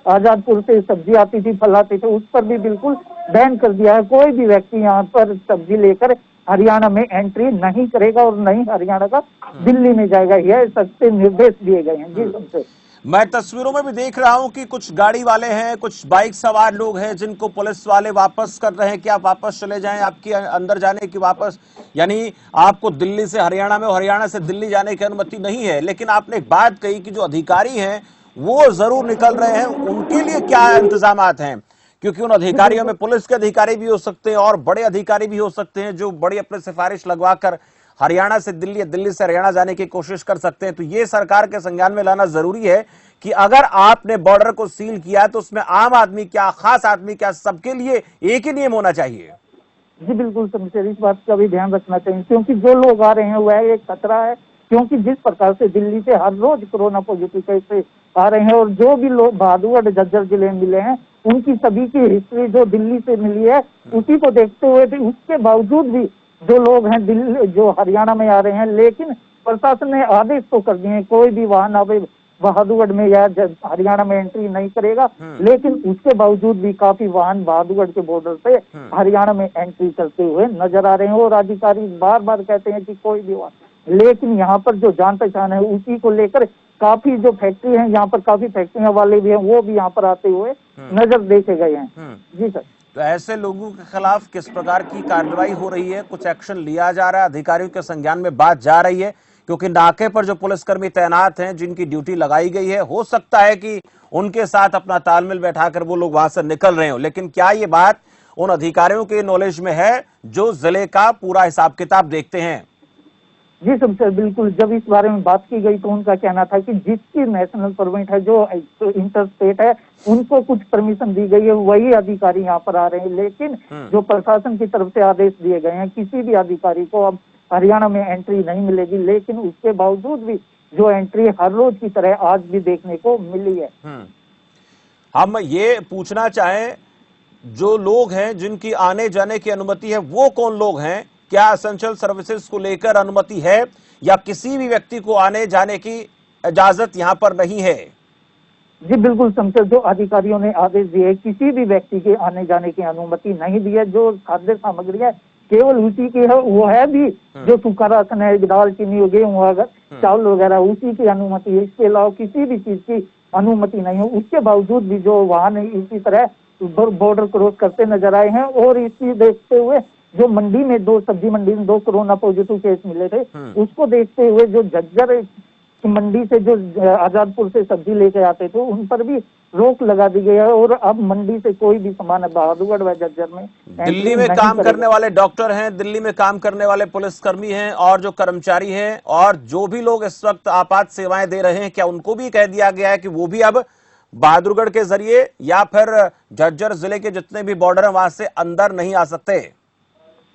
आजादपुर से सब्जी आती थी, फल आती थी, उस पर भी बिल्कुल बैन कर दिया है। कोई भी व्यक्ति यहाँ पर सब्जी लेकर हरियाणा में एंट्री नहीं करेगा और नहीं हरियाणा का दिल्ली में जाएगा, यह सख्त निर्देश दिए गए हैं। जी सबसे मैं तस्वीरों में भी देख रहा हूं कि कुछ गाड़ी वाले हैं, कुछ बाइक सवार लोग हैं जिनको पुलिस वाले वापस कर रहे हैं कि आप वापस चले जाएं, आपकी अंदर जाने की वापस, यानी आपको दिल्ली से हरियाणा में, हरियाणा से दिल्ली जाने की अनुमति नहीं है। लेकिन आपने एक बात कही कि जो अधिकारी हैं वो जरूर निकल रहे हैं, उनके लिए क्या इंतजामात हैं? क्योंकि उन अधिकारियों में पुलिस के अधिकारी भी हो सकते हैं और बड़े अधिकारी भी हो सकते हैं जो बड़ी अपने सिफारिश लगवाकर हरियाणा से दिल्ली या दिल्ली से हरियाणा जाने की कोशिश कर सकते हैं। तो ये सरकार के संज्ञान में लाना जरूरी है कि अगर आपने बॉर्डर को सील किया तो उसमें आम आदमी क्या, खास आदमी क्या, सबके लिए एक ही नियम होना चाहिए। जी बिल्कुल समझे, इस बात का भी ध्यान रखना चाहिए, क्योंकि जो लोग आ रहे हैं वह एक खतरा है। क्योंकि जिस प्रकार से दिल्ली से हर रोज कोरोना पॉजिटिव केस आ रहे हैं और जो भी लोग बहादुरगढ़ झज्जर जिले में मिले हैं उनकी सभी की हिस्ट्री जो दिल्ली से मिली है, उसी को देखते हुए भी उसके बावजूद भी जो लोग हैं दिल्ली जो हरियाणा में आ रहे हैं, लेकिन प्रशासन ने आदेश तो कर दिए हैं कोई भी वाहन अब बहादुरगढ़ में या हरियाणा में एंट्री नहीं करेगा। लेकिन उसके बावजूद भी काफी वाहन बहादुरगढ़ के बॉर्डर से हरियाणा में एंट्री करते हुए नजर आ रहे हैं। और अधिकारी बार बार कहते हैं कि कोई भी वाहन, लेकिन यहाँ पर जो जान पहचान है उसी को लेकर काफी जो फैक्ट्री है, यहाँ पर काफी फैक्ट्रियां वाले भी हैं, वो भी यहाँ पर आते हुए नजर देखे गए हैं। जी सर। तो ऐसे लोगों के खिलाफ किस प्रकार की कार्रवाई हो रही है? कुछ एक्शन लिया जा रहा है? अधिकारियों के संज्ञान में बात जा रही है? क्योंकि नाके पर जो पुलिसकर्मी तैनात हैं, जिनकी ड्यूटी लगाई गई है, हो सकता है कि उनके साथ अपना तालमेल बैठाकर वो लोग वहां से निकल रहे हो। लेकिन क्या ये बात उन अधिकारियों के नॉलेज में है जो जिले का पूरा हिसाब किताब देखते हैं? जी सर बिल्कुल, जब इस बारे में बात की गई तो उनका कहना था कि जिसकी नेशनल परमिट है, जो इंटर स्टेट है, उनको कुछ परमिशन दी गई है, वही अधिकारी यहाँ पर आ रहे हैं। लेकिन जो प्रशासन की तरफ से आदेश दिए गए हैं, किसी भी अधिकारी को अब हरियाणा में एंट्री नहीं मिलेगी। लेकिन उसके बावजूद भी जो एंट्री हर रोज की तरह आज भी देखने को मिली है। हम ये पूछना चाहें, जो लोग हैं जिनकी आने जाने की अनुमति है, वो कौन लोग हैं? क्या एसेंशियल सर्विसेज को लेकर अनुमति है या किसी भी व्यक्ति को आने जाने की इजाजत यहां पर नहीं है? जी बिल्कुल समझे, जो अधिकारियों ने आदेश दिए किसी भी व्यक्ति के आने जाने की अनुमति नहीं दी है। जो खाद्य सामग्री है केवल उसी की है, वो है भी जो सूखा राशन है, दाल चीनी, गेहूं अगर चावल वगैरह, उसी की अनुमति है। इसके अलावा किसी भी चीज की अनुमति नहीं है। उसके बावजूद भी जो वाहन इसी तरह बॉर्डर क्रॉस करते नजर आए हैं। और इसी देखते हुए जो मंडी में सब्जी मंडी में 2 कोरोना पॉजिटिव केस मिले थे, उसको देखते हुए जो झज्जर मंडी से जो आजादपुर से सब्जी लेके आते थे उन पर भी रोक लगा दी गई है। और अब मंडी से कोई भी सामान बहादुरगढ़ व झज्जर में दिल्ली में काम करने वाले डॉक्टर हैं, दिल्ली में काम करने वाले पुलिसकर्मी हैं और जो कर्मचारी हैं और जो भी लोग इस वक्त आपात सेवाएं दे रहे हैं, क्या उनको भी कह दिया गया है कि वो भी अब बहादुरगढ़ के जरिए या फिर झज्जर जिले के जितने भी बॉर्डर हैं वहां से अंदर नहीं आ सकते?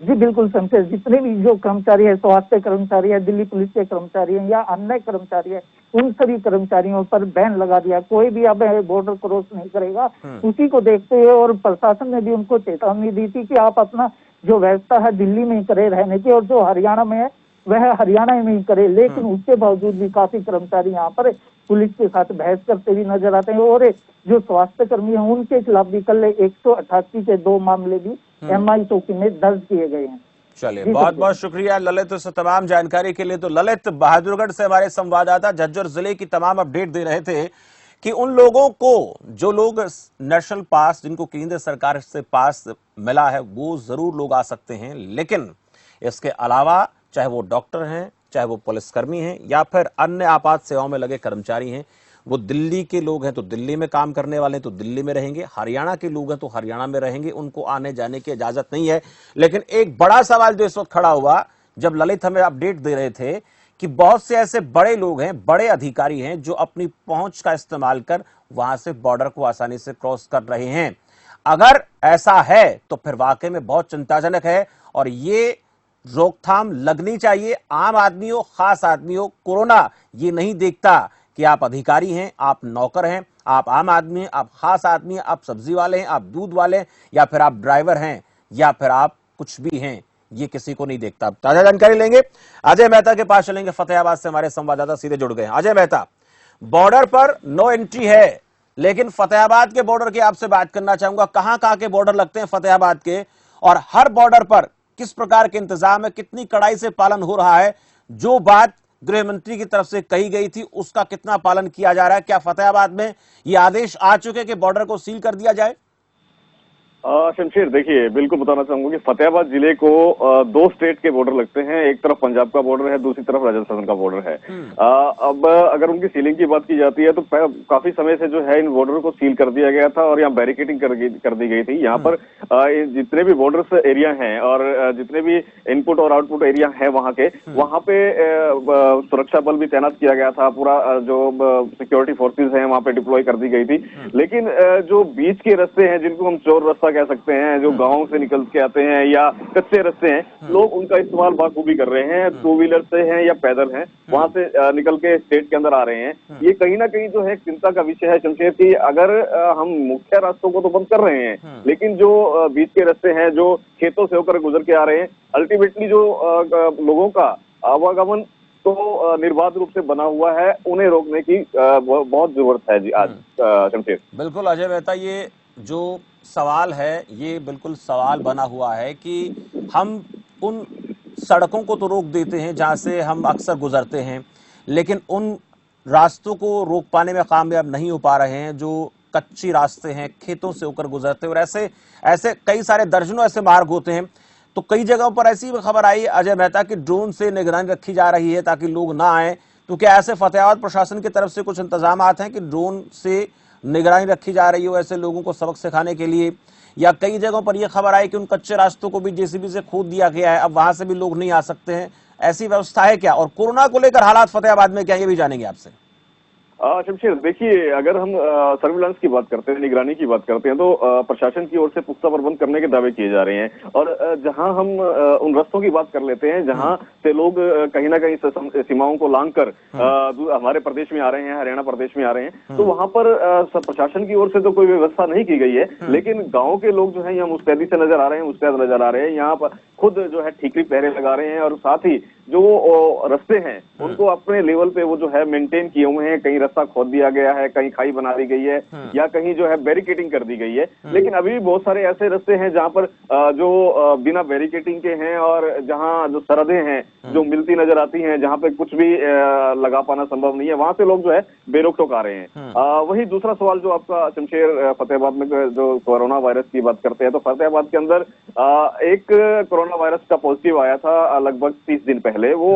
जी बिल्कुल समझे, जितने भी जो कर्मचारी है, स्वास्थ्य कर्मचारी है, दिल्ली पुलिस के कर्मचारी हैं या अन्य कर्मचारी है, उन सभी कर्मचारियों पर बैन लगा दिया। कोई भी अब बॉर्डर क्रॉस नहीं करेगा। उसी को देखते हुए और प्रशासन ने भी उनको चेतावनी दी थी कि आप अपना जो व्यवस्था है दिल्ली में ही करे रहने की, और जो हरियाणा में है वह हरियाणा में ही करे। लेकिन उसके बावजूद भी काफी कर्मचारी यहाँ पर पुलिस के साथ बहस करते भी नजर आते हैं। और जो स्वास्थ्य कर्मी हैं उनके खिलाफ भी कल 188 के 2 मामले भी MI चौकी में दर्ज किए गए हैं। चलिए, बहुत बहुत शुक्रिया ललित इस तमाम जानकारी के लिए। तो ललित बहादुरगढ़ से हमारे संवाददाता झज्जर जिले की तमाम अपडेट दे रहे थे कि उन लोगों को, जो लोग नेशनल पास, जिनको केंद्र सरकार से पास मिला है, वो जरूर लोग आ सकते हैं। लेकिन इसके अलावा चाहे वो डॉक्टर हैं, चाहे वो पुलिसकर्मी हैं या फिर अन्य आपात सेवाओं में लगे कर्मचारी हैं, वो दिल्ली के लोग हैं तो दिल्ली में काम करने वाले हैं तो दिल्ली में रहेंगे, हरियाणा के लोग हैं तो हरियाणा में रहेंगे, उनको आने जाने की इजाजत नहीं है। लेकिन एक बड़ा सवाल जो इस वक्त खड़ा हुआ, जब ललित हमें अपडेट दे रहे थे कि बहुत से ऐसे बड़े लोग हैं, बड़े अधिकारी हैं जो अपनी पहुंच का इस्तेमाल कर वहां से बॉर्डर को आसानी से क्रॉस कर रहे हैं। अगर ऐसा है तो फिर वाकई में बहुत चिंताजनक है और ये रोकथाम लगनी चाहिए। आम आदमी हो, खास आदमी हो, कोरोना ये नहीं देखता कि आप अधिकारी हैं, आप नौकर हैं, आप आम आदमी हैं, आप खास आदमी हैं, आप सब्जी वाले हैं, आप दूध वाले हैं, या फिर आप ड्राइवर हैं, या फिर आप कुछ भी हैं, ये किसी को नहीं देखता। ताजा जानकारी लेंगे, अजय मेहता के पास चलेंगे। फतेहाबाद से हमारे संवाददाता सीधे जुड़ गए हैं। अजय मेहता, बॉर्डर पर नो एंट्री है, लेकिन फतेहाबाद के बॉर्डर की आपसे बात करना चाहूंगा। कहां कहां के बॉर्डर लगते हैं फतेहाबाद के, और हर बॉर्डर पर किस प्रकार के इंतजाम है, कितनी कड़ाई से पालन हो रहा है? जो बात गृह मंत्री की तरफ से कही गई थी उसका कितना पालन किया जा रहा है? क्या फतेहाबाद में ये आदेश आ चुके कि बॉर्डर को सील कर दिया जाए? शमशेर, देखिए, बिल्कुल बताना चाहूंगा कि फतेहाबाद जिले को दो स्टेट के बॉर्डर लगते हैं। एक तरफ पंजाब का बॉर्डर है, दूसरी तरफ राजस्थान का बॉर्डर है। अब अगर उनकी सीलिंग की बात की जाती है तो काफी समय से जो है इन बॉर्डर को सील कर दिया गया था और यहाँ बैरिकेडिंग कर दी गई थी। यहाँ पर जितने भी बॉर्डर एरिया हैं और जितने भी इनपुट और आउटपुट एरिया है वहाँ के, वहाँ पे सुरक्षा बल भी तैनात किया गया था। पूरा जो सिक्योरिटी फोर्सेज है वहाँ पे डिप्लॉय कर दी गई थी। लेकिन जो बीच के रास्ते हैं, जिनको हम चोर रास्ता कह सकते हैं, जो गांव से निकल के आते हैं या कच्चे रास्ते हैं, लोग उनका इस्तेमाल बाखूबी कर रहे हैं। टू व्हीलर से हैं या पैदल हैं, वहां से निकल के स्टेट के अंदर आ रहे हैं। ये कहीं ना कहीं जो है चिंता का विषय है शमशेर, की अगर हम मुख्य रास्तों को तो बंद कर रहे हैं, लेकिन जो बीच के रास्ते हैं, जो खेतों से होकर गुजर के आ रहे हैं, अल्टीमेटली जो लोगों का आवागमन तो निर्बाध रूप से बना हुआ है, उन्हें रोकने की बहुत जरूरत है जी आज शमशेर। बिल्कुल अजय मेहता, ये जो सवाल है ये बिल्कुल सवाल बना हुआ है कि हम उन सड़कों को तो रोक देते हैं जहां से हम अक्सर गुजरते हैं, लेकिन उन रास्तों को रोक पाने में कामयाब नहीं हो पा रहे हैं जो कच्ची रास्ते हैं, खेतों से होकर गुजरते हैं। और ऐसे ऐसे कई सारे दर्जनों ऐसे मार्ग होते हैं। तो कई जगहों पर ऐसी खबर आई अजय मेहता कि ड्रोन से निगरानी रखी जा रही है ताकि लोग ना आए। तो क्या ऐसे फतेहाबाद प्रशासन की तरफ से कुछ इंतजाम हैं कि ड्रोन से निगरानी रखी जा रही हो ऐसे लोगों को सबक सिखाने के लिए? या कई जगहों पर यह खबर आई कि उन कच्चे रास्तों को भी जेसीबी से खोद दिया गया है, अब वहां से भी लोग नहीं आ सकते हैं, ऐसी व्यवस्था है क्या? और कोरोना को लेकर हालात फतेहाबाद में क्या, ये भी जानेंगे आपसे। शमशेर, देखिए, अगर हम सर्विलांस की बात करते हैं, निगरानी की बात करते हैं, तो प्रशासन की ओर से पुख्ता प्रबंध करने के दावे किए जा रहे हैं। और जहां हम उन रास्तों की बात कर लेते हैं जहां से लोग कहीं ना कहीं सीमाओं को लांघकर हमारे प्रदेश में आ रहे हैं, हरियाणा प्रदेश में आ रहे हैं, तो वहां पर प्रशासन की ओर से तो कोई व्यवस्था नहीं की गई है। लेकिन गाँव के लोग जो है यहाँ मुस्तैदी से नजर आ रहे हैं, मुस्तैद नजर आ रहे हैं। यहाँ पर खुद जो है ठीकरी पहरे लगा रहे हैं और साथ ही जो रास्ते हैं उनको अपने लेवल पे वो जो है मेंटेन किए हुए हैं। कहीं रास्ता खोद दिया गया है, कहीं खाई बना दी गई है, या कहीं जो है बैरिकेडिंग कर दी गई है। लेकिन अभी भी बहुत सारे ऐसे रास्ते हैं जहां पर जो बिना बैरिकेडिंग के हैं और जहां जो सरहदें हैं जो मिलती नजर आती हैं, जहां पे कुछ भी लगा पाना संभव नहीं है, वहां से लोग जो है बेरोक टोक आ रहे हैं। वही दूसरा सवाल जो आपका शमशेर, फतेहाबाद में जो कोरोना वायरस की बात करते हैं, तो फतेहाबाद के अंदर एक कोरोना वायरस का पॉजिटिव आया था लगभग 30 दिन पहले। वो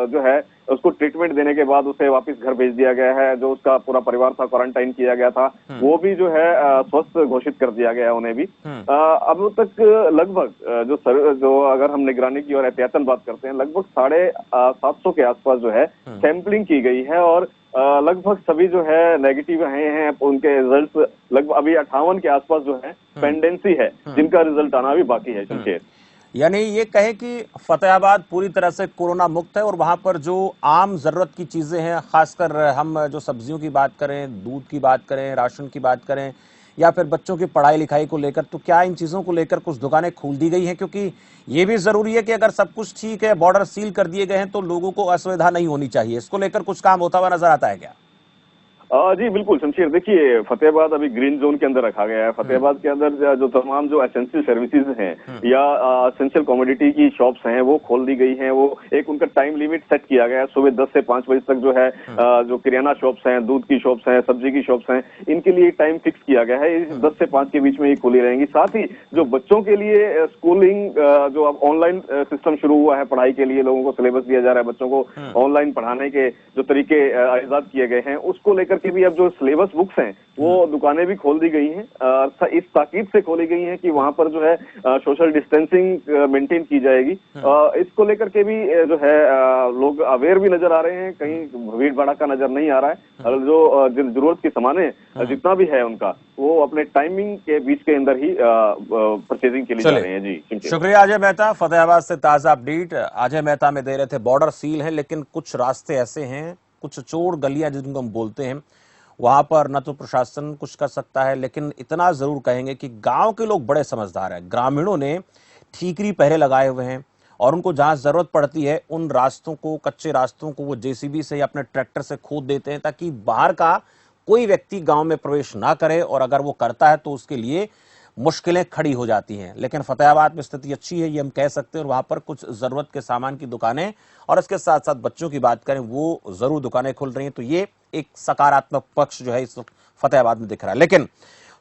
जो है उसको ट्रीटमेंट देने के बाद उसे वापस घर भेज दिया गया है। जो उसका पूरा परिवार था, क्वारंटाइन किया गया था, वो भी जो है स्वस्थ घोषित कर दिया गया उन्हें भी। अब तक लगभग जो अगर हम निगरानी की और एहतियातन बात करते हैं, लगभग 750 के आसपास जो है सैंपलिंग की गई है और लगभग सभी जो है नेगेटिव आए हैं। उनके रिजल्ट लगभग अभी 58 के आसपास जो है पेंडेंसी है, जिनका रिजल्ट आना भी बाकी है शमशेर। यानी ये कहे कि फतेहाबाद पूरी तरह से कोरोना मुक्त है और वहां पर जो आम जरूरत की चीजें हैं, खासकर हम जो सब्जियों की बात करें, दूध की बात करें, राशन की बात करें, या फिर बच्चों की पढ़ाई लिखाई को लेकर, तो क्या इन चीजों को लेकर कुछ दुकानें खोल दी गई हैं? क्योंकि ये भी जरूरी है कि अगर सब कुछ ठीक है, बॉर्डर सील कर दिए गए हैं, तो लोगों को असुविधा नहीं होनी चाहिए। इसको लेकर कुछ काम होता हुआ नजर आता है क्या? जी बिल्कुल शमशेर, देखिए फतेहाबाद अभी ग्रीन जोन के अंदर रखा गया है। फतेहाबाद के अंदर जो तमाम जो एसेंशियल सर्विसेज हैं या एसेंशियल कमोडिटी की शॉप्स हैं वो खोल दी गई हैं। वो एक उनका टाइम लिमिट सेट किया गया है, सुबह 10 से 5 बजे तक जो है जो किराना शॉप्स हैं, दूध की शॉप्स हैं, सब्जी की शॉप्स हैं, इनके लिए टाइम फिक्स किया गया है। 10 से 5 के बीच में ये खुली रहेंगी। साथ ही जो बच्चों के लिए स्कूलिंग जो अब ऑनलाइन सिस्टम शुरू हुआ है, पढ़ाई के लिए लोगों को सिलेबस दिया जा रहा है, बच्चों को ऑनलाइन पढ़ाने के जो तरीके ईजाद किए गए हैं, उसको लेकर के भी अब जो सिलेबस बुक्स हैं वो दुकानें भी खोल दी गई हैं। इस ताकीद से खोली गई हैं कि वहां पर जो है सोशल डिस्टेंसिंग मेंटेन की जाएगी। इसको लेकर के भी जो है लोग अवेयर भी नजर आ रहे हैं, कहीं भीड़ भड़ाका नजर नहीं आ रहा है। जो जरूरत के सामान जितना भी है उनका वो अपने टाइमिंग के बीच के अंदर ही परचेजिंग के लिए जा रहे हैं। जी शुक्रिया अजय मेहता, फतेहाबाद से ताजा अपडेट अजय मेहता में दे रहे थे। बॉर्डर सील है, लेकिन कुछ रास्ते ऐसे हैं, कुछ चोर गलियां जिनको हम बोलते हैं, वहां पर न तो प्रशासन कुछ कर सकता है, लेकिन इतना जरूर कहेंगे कि गांव के लोग बड़े समझदार हैं। ग्रामीणों ने ठीकरी पहरे लगाए हुए हैं और उनको जहां जरूरत पड़ती है उन रास्तों को, कच्चे रास्तों को वो जेसीबी से या अपने ट्रैक्टर से खोद देते हैं, ताकि बाहर का कोई व्यक्ति गांव में प्रवेश ना करे, और अगर वो करता है तो उसके लिए मुश्किलें खड़ी हो जाती हैं। लेकिन फतेहाबाद में स्थिति अच्छी है, ये हम कह सकते हैं, और वहां पर कुछ जरूरत के सामान की दुकानें और इसके साथ साथ बच्चों की बात करें वो जरूर दुकानें खुल रही हैं। तो ये एक सकारात्मक पक्ष जो है इस फतेहाबाद में दिख रहा है। लेकिन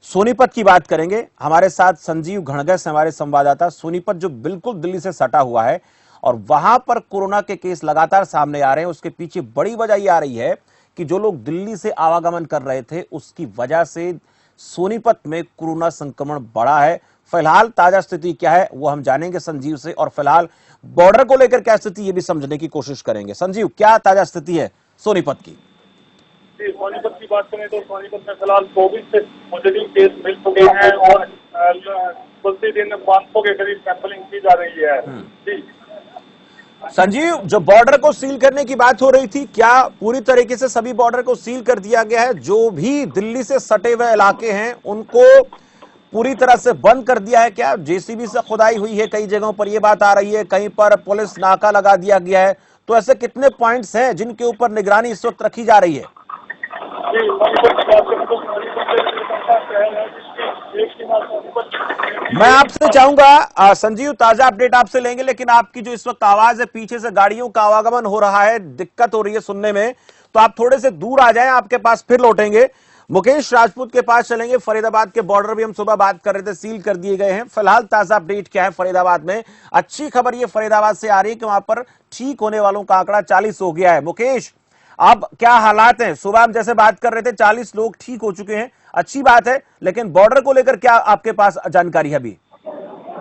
सोनीपत की बात करेंगे, हमारे साथ संजीव घणगस हमारे संवाददाता। सोनीपत जो बिल्कुल दिल्ली से सटा हुआ है और वहां पर कोरोना के केस लगातार सामने आ रहे हैं, उसके पीछे बड़ी वजह यह आ रही है कि जो लोग दिल्ली से आवागमन कर रहे थे उसकी वजह से सोनीपत में कोरोना संक्रमण बढ़ा है। फिलहाल ताजा स्थिति क्या है वो हम जानेंगे संजीव से, और फिलहाल बॉर्डर को लेकर क्या स्थिति ये भी समझने की कोशिश करेंगे। संजीव, क्या ताजा स्थिति है सोनीपत की? सोनीपत की बात करें तो सोनीपत में फिलहाल 24 से पॉजिटिव केस मिल चुके हैं और प्रतिदिन 500 के करीब सैंपलिंग की जा रही है। जी संजीव, जो बॉर्डर को सील करने की बात हो रही थी, क्या पूरी तरीके से सभी बॉर्डर को सील कर दिया गया है? जो भी दिल्ली से सटे हुए इलाके हैं उनको पूरी तरह से बंद कर दिया है क्या? जेसीबी से खुदाई हुई है कई जगहों पर, यह बात आ रही है, कहीं पर पुलिस नाका लगा दिया गया है। तो ऐसे कितने पॉइंट्स हैं जिनके ऊपर निगरानी इस वक्त रखी जा रही है? मैं आपसे चाहूंगा संजीव, ताजा अपडेट आपसे लेंगे, लेकिन आपकी जो इस वक्त आवाज है, पीछे से गाड़ियों का आवागमन हो रहा है, दिक्कत हो रही है सुनने में, तो आप थोड़े से दूर आ जाएं, आपके पास फिर लौटेंगे। मुकेश राजपूत के पास चलेंगे। फरीदाबाद के बॉर्डर भी हम सुबह बात कर रहे थे, सील कर दिए गए हैं। फिलहाल ताजा अपडेट क्या है फरीदाबाद में? अच्छी खबर ये फरीदाबाद से आ रही है कि वहां पर ठीक होने वालों का आंकड़ा 40 हो गया है। मुकेश, अब क्या हालात हैं? सुबह हम जैसे बात कर रहे थे 40 लोग ठीक हो चुके हैं, अच्छी बात है, लेकिन बॉर्डर को लेकर क्या आपके पास जानकारी है अभी?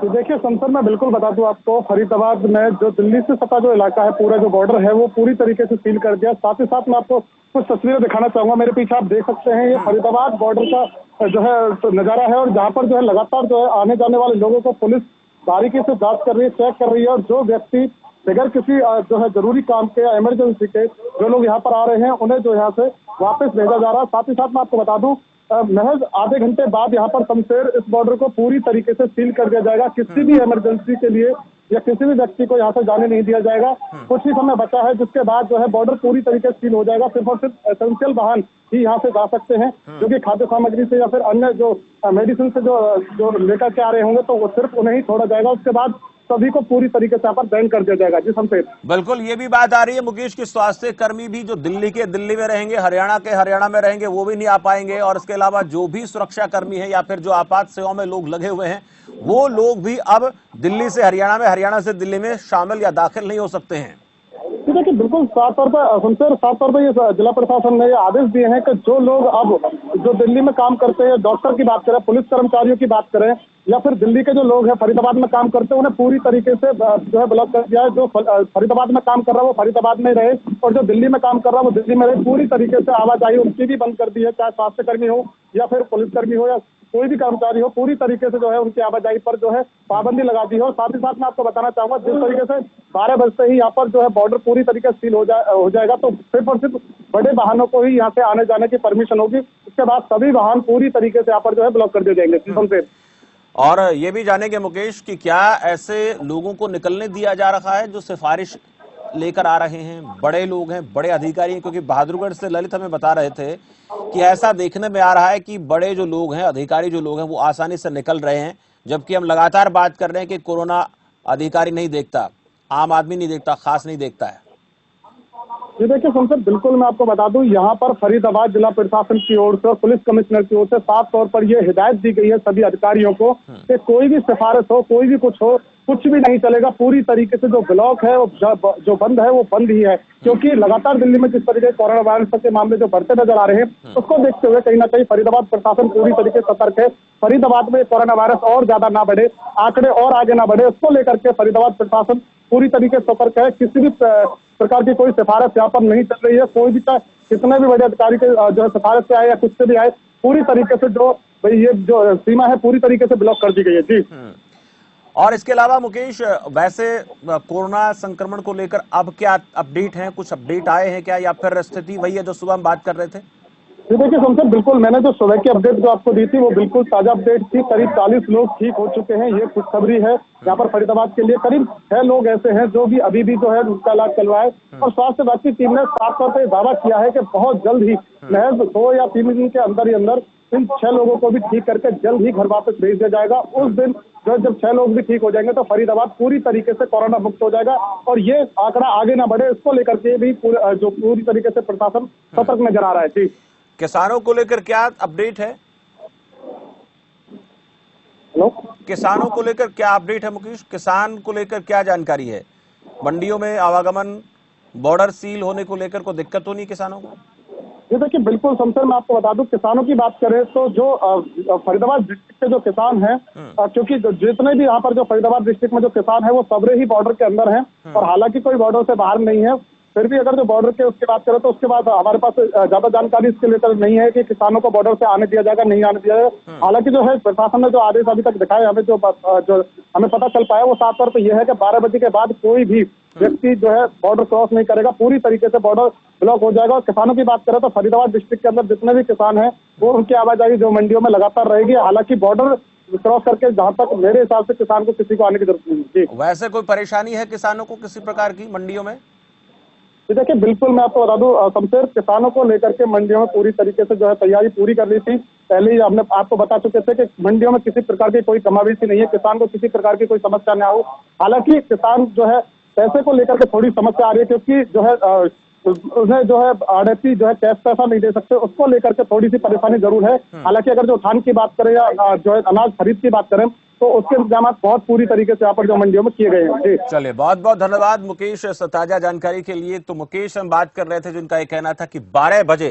तो देखिए संसद में बिल्कुल बता दूं आपको, फरीदाबाद में जो दिल्ली से सटा जो इलाका है, पूरा जो बॉर्डर है वो पूरी तरीके से सील कर दिया। साथ ही साथ मैं आपको कुछ तस्वीरें दिखाना चाहूंगा। मेरे पीछे आप देख सकते हैं, ये फरीदाबाद बॉर्डर का जो है तो नजारा है, और जहाँ पर जो है लगातार जो है आने जाने वाले लोगों को पुलिस बारीकी से जांच कर रही है, चेक कर रही है, और जो व्यक्ति बगैर किसी जो है जरूरी काम के या इमरजेंसी के जो लोग यहाँ पर आ रहे हैं उन्हें जो यहाँ से वापस भेजा जा रहा है। साथ ही साथ मैं आपको बता दूं, महज आधे घंटे बाद यहाँ पर शमशेर इस बॉर्डर को पूरी तरीके से सील कर दिया जाएगा। किसी भी इमरजेंसी के लिए या किसी भी व्यक्ति को यहाँ से जाने नहीं दिया जाएगा। कुछ ही समय बचा है जिसके बाद जो है बॉर्डर पूरी तरीके से सील हो जाएगा। सिर्फ और सिर्फ एसेंशियल वाहन ही यहाँ से जा सकते हैं, जो कि खाद्य सामग्री से या फिर अन्य जो मेडिसिन से जो लेकर के आ रहे होंगे, तो वो सिर्फ उन्हें ही छोड़ा जाएगा। उसके बाद सभी को पूरी तरीके से यहाँ पर बैन कर दिया जाएगा। जी शमशेर, बिल्कुल ये भी बात आ रही है मुकेश की स्वास्थ्य कर्मी भी जो दिल्ली के दिल्ली में रहेंगे, हरियाणा के हरियाणा में रहेंगे, वो भी नहीं आ पाएंगे, और इसके अलावा जो भी सुरक्षा कर्मी है या फिर जो आपात सेवाओं में लोग लगे हुए हैं वो लोग भी अब दिल्ली से हरियाणा में, हरियाणा से दिल्ली में शामिल या दाखिल नहीं हो सकते हैं। देखिए बिल्कुल साफ तौर पर ये जिला प्रशासन ने ये आदेश दिए हैं कि जो लोग अब जो दिल्ली में काम करते हैं, डॉक्टर की बात करें, पुलिस कर्मचारियों की बात करें, या फिर दिल्ली के जो लोग हैं फरीदाबाद में काम करते हैं, उन्हें पूरी तरीके से जो है ब्लॉक कर दिया है। जो फरीदाबाद में काम कर रहा है वो फरीदाबाद में रहे, और जो दिल्ली में काम कर रहा है वो दिल्ली में रहे। पूरी तरीके से आवाजाही उनकी भी बंद कर दी है, चाहे स्वास्थ्य कर्मी हो या फिर पुलिसकर्मी हो या कोई भी कर्मचारी हो, पूरी तरीके से जो है उनकी आवाजाही पर जो है पाबंदी लगा दी है। और साथ ही साथ मैं आपको बताना चाहूंगा, जिस तरीके से 12 बजते ही यहाँ पर जो है बॉर्डर पूरी तरीके से सील हो जाएगा, तो सिर्फ और सिर्फ बड़े वाहनों को ही यहाँ से आने जाने की परमिशन होगी। उसके बाद सभी वाहन पूरी तरीके से यहाँ पर जो है ब्लॉक कर दिए जाएंगे। और ये भी जानेंगे मुकेश कि क्या ऐसे लोगों को निकलने दिया जा रहा है जो सिफारिश लेकर आ रहे हैं, बड़े लोग हैं, बड़े अधिकारी हैं, क्योंकि बहादुरगढ़ से ललित हमें बता रहे थे कि ऐसा देखने में आ रहा है कि बड़े जो लोग हैं, अधिकारी जो लोग हैं, वो आसानी से निकल रहे हैं, जबकि हम लगातार बात कर रहे हैं कि कोरोना अधिकारी नहीं देखता, आम आदमी नहीं देखता, खास नहीं देखता है। ये देखिए शमशेर, बिल्कुल मैं आपको बता दूं, यहाँ पर फरीदाबाद जिला प्रशासन की ओर से और पुलिस कमिश्नर की ओर से साफ तौर पर ये हिदायत दी गई है सभी अधिकारियों को कि कोई भी सिफारिश हो, कोई भी कुछ हो, कुछ भी नहीं चलेगा। पूरी तरीके से जो ब्लॉक है वो जो बंद है वो बंद ही है, क्योंकि लगातार दिल्ली में जिस तरीके से कोरोना वायरस के मामले जो बढ़ते नजर आ रहे हैं, उसको देखते हुए कहीं ना कहीं फरीदाबाद प्रशासन पूरी तरीके से सतर्क है। फरीदाबाद में कोरोना वायरस और ज्यादा ना बढ़े, आंकड़े और आगे ना बढ़े, उसको लेकर के फरीदाबाद प्रशासन पूरी तरीके से सतर्क है। किसी भी प्रकार की कोई सिफारिश यहाँ पर नहीं चल रही है। कोई भी चाहे कितने भी बड़े अधिकारी के जो है सिफारिश से आए या कुछ से भी आए, पूरी तरीके से जो भाई ये जो सीमा है पूरी तरीके से ब्लॉक कर दी गई है। जी। और इसके अलावा मुकेश, वैसे कोरोना संक्रमण को लेकर अब क्या अपडेट हैं? कुछ अपडेट आए हैं क्या, या फिर स्थिति वही है जो सुबह हम बात कर रहे थे? जी देखिए शमशेर, बिल्कुल मैंने जो सुबह की अपडेट जो आपको दी थी वो बिल्कुल ताजा अपडेट थी। करीब 40 लोग ठीक हो चुके हैं, ये खुशखबरी है। यहाँ पर फरीदाबाद के लिए करीब 6 लोग ऐसे हैं जो भी अभी भी जो है उनका इलाज चल रहा है, और स्वास्थ्य विभाग की टीम ने साफ तौर पर दावा किया है कि बहुत जल्द ही, महज 2 या 3 दिन के अंदर ही अंदर इन 6 लोगों को भी ठीक करके जल्द ही घर वापस भेज दिया जाएगा। उस दिन जो जब 6 लोग भी ठीक हो जाएंगे तो फरीदाबाद पूरी तरीके से कोरोना मुक्त हो जाएगा, और ये आंकड़ा आगे ना बढ़े, इसको लेकर के भी पूरी तरीके से प्रशासन सतर्क नजर आ रहा है। जी। किसानों को लेकर क्या अपडेट है? हेलो, किसानों को लेकर क्या अपडेट है मुकेश? किसान को लेकर क्या जानकारी है? मंडियों में आवागमन, बॉर्डर सील होने को लेकर कोई दिक्कत तो नहीं किसानों को? ये देखिए बिल्कुल शमशेर, मैं आपको बता दूं, किसानों की बात करें तो जो फरीदाबाद डिस्ट्रिक्ट के जो किसान हैं, क्योंकि जितने भी यहाँ पर जो फरीदाबाद डिस्ट्रिक्ट में जो किसान है वो सबरे ही बॉर्डर के अंदर हैं, और हालांकि कोई बॉर्डर से बाहर नहीं है, फिर भी अगर जो बॉर्डर के उसकी बात करें तो उसके बाद हमारे पास ज्यादा जानकारी इसके लेकर नहीं है कि किसानों को बॉर्डर से आने दिया जाएगा, नहीं आने दिया जाएगा। हालांकि जो है प्रशासन ने जो आदेश अभी तक दिखाए हमें, जो हमें पता चल पाया वो साफ तौर पर यह है कि 12 बजे के बाद कोई भी व्यक्ति जो है बॉर्डर क्रॉस नहीं करेगा, पूरी तरीके से बॉर्डर ब्लॉक हो जाएगा। और किसानों की बात करें तो फरीदाबाद डिस्ट्रिक्ट के अंदर जितने भी किसान हैं वो उनकी आवाजाही जो मंडियों में लगातार रहेगी। हालांकि बॉर्डर क्रॉस करके जहां तक मेरे हिसाब से किसान को किसी को आने की जरूरत नहीं है। वैसे कोई परेशानी है किसानों को किसी प्रकार की मंडियों में? देखिए बिल्कुल मैं आपको बता दूं शमशेर, किसानों को लेकर के मंडियों में पूरी तरीके से जो है तैयारी पूरी कर ली थी। पहले ही हमने आपको बता चुके थे कि मंडियों में किसी प्रकार की कोई कमावेशी नहीं है, किसान को किसी प्रकार की कोई समस्या न हो। हालांकि किसान जो है पैसे को लेकर के थोड़ी समस्या आ रही है, क्योंकि जो है उन्हें जो है आड़ती जो है कैश पैसा नहीं दे सकते, उसको लेकर के थोड़ी सी परेशानी जरूर है। हालांकि अगर जो धान की बात करें या जो है अनाज खरीद की बात करें तो उसके इंतजाम बहुत पूरी तरीके से यहाँ पर जो मंडियों में किए गए हैं। चलिए, बहुत बहुत धन्यवाद मुकेश ताजा जानकारी के लिए। तो मुकेश हम बात कर रहे थे जिनका ये कहना था कि 12 बजे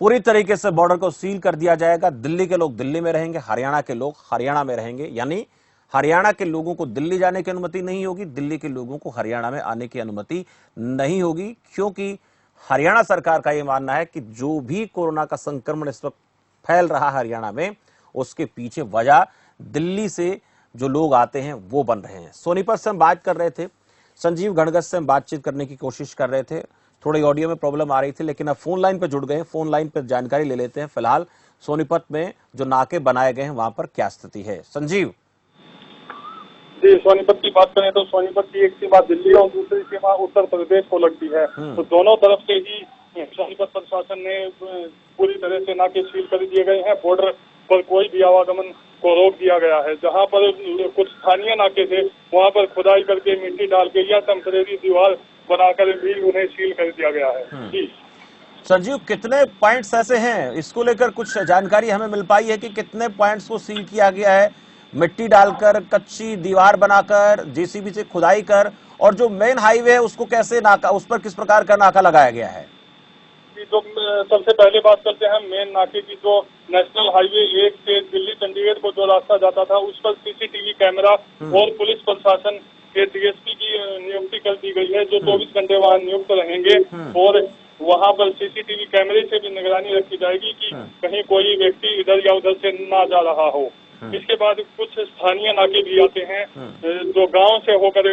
पूरी तरीके से बॉर्डर को सील कर दिया जाएगा। दिल्ली के लोग दिल्ली में रहेंगे, हरियाणा के लोग हरियाणा में रहेंगे, यानी हरियाणा के लोगों को दिल्ली जाने की अनुमति नहीं होगी, दिल्ली के लोगों को हरियाणा में आने की अनुमति नहीं होगी, क्योंकि हरियाणा सरकार का यह मानना है कि जो भी कोरोना का संक्रमण इस वक्त फैल रहा है हरियाणा में, उसके पीछे वजह दिल्ली से जो लोग आते हैं वो बन रहे हैं। सोनीपत से हम बात कर रहे थे, संजीव गणगत से हम बातचीत करने की कोशिश कर रहे थे, थोड़ी ऑडियो में प्रॉब्लम आ रही थी, लेकिन अब फोन लाइन पर जुड़ गए, फोन लाइन पर जानकारी ले लेते हैं। फिलहाल सोनीपत में जो नाके बनाए गए हैं वहां पर क्या स्थिति है? संजीव जी, सोनीपत की बात करें तो सोनीपत की एक सीमा दिल्ली और दूसरी सीमा उत्तर प्रदेश को लगती है, तो दोनों तरफ से ही सोनीपत प्रशासन ने पूरी तरह से नाके सील कर दिए गए हैं। बॉर्डर पर कोई भी आवागमन को रोक दिया गया है। जहां पर कुछ स्थानीय नाके थे वहां पर खुदाई करके मिट्टी डाल के या टेम्परेरी दीवार बनाकर भी उन्हें सील कर दिया गया है। जी संजीव, कितने पॉइंट्स ऐसे हैं, इसको लेकर कुछ जानकारी हमें मिल पाई है कि कितने पॉइंट्स को सील किया गया है? मिट्टी डालकर, कच्ची दीवार बनाकर, जेसीबी से खुदाई कर, और जो मेन हाईवे है उसको कैसे नाका, उस पर किस प्रकार का नाका लगाया गया है? जो सबसे पहले बात करते हैं मेन नाके की, जो नेशनल हाईवे 1 से दिल्ली चंडीगढ़ को जो रास्ता जाता था उस पर सीसीटीवी कैमरा और पुलिस प्रशासन के डीएसपी की नियुक्ति कर दी गई है, जो 24 घंटे वहां नियुक्त रहेंगे, और वहां पर सीसीटीवी कैमरे से भी निगरानी रखी जाएगी कि कहीं कोई व्यक्ति इधर या उधर से ना जा रहा हो। इसके बाद कुछ स्थानीय नाके भी आते हैं जो गांव से होकर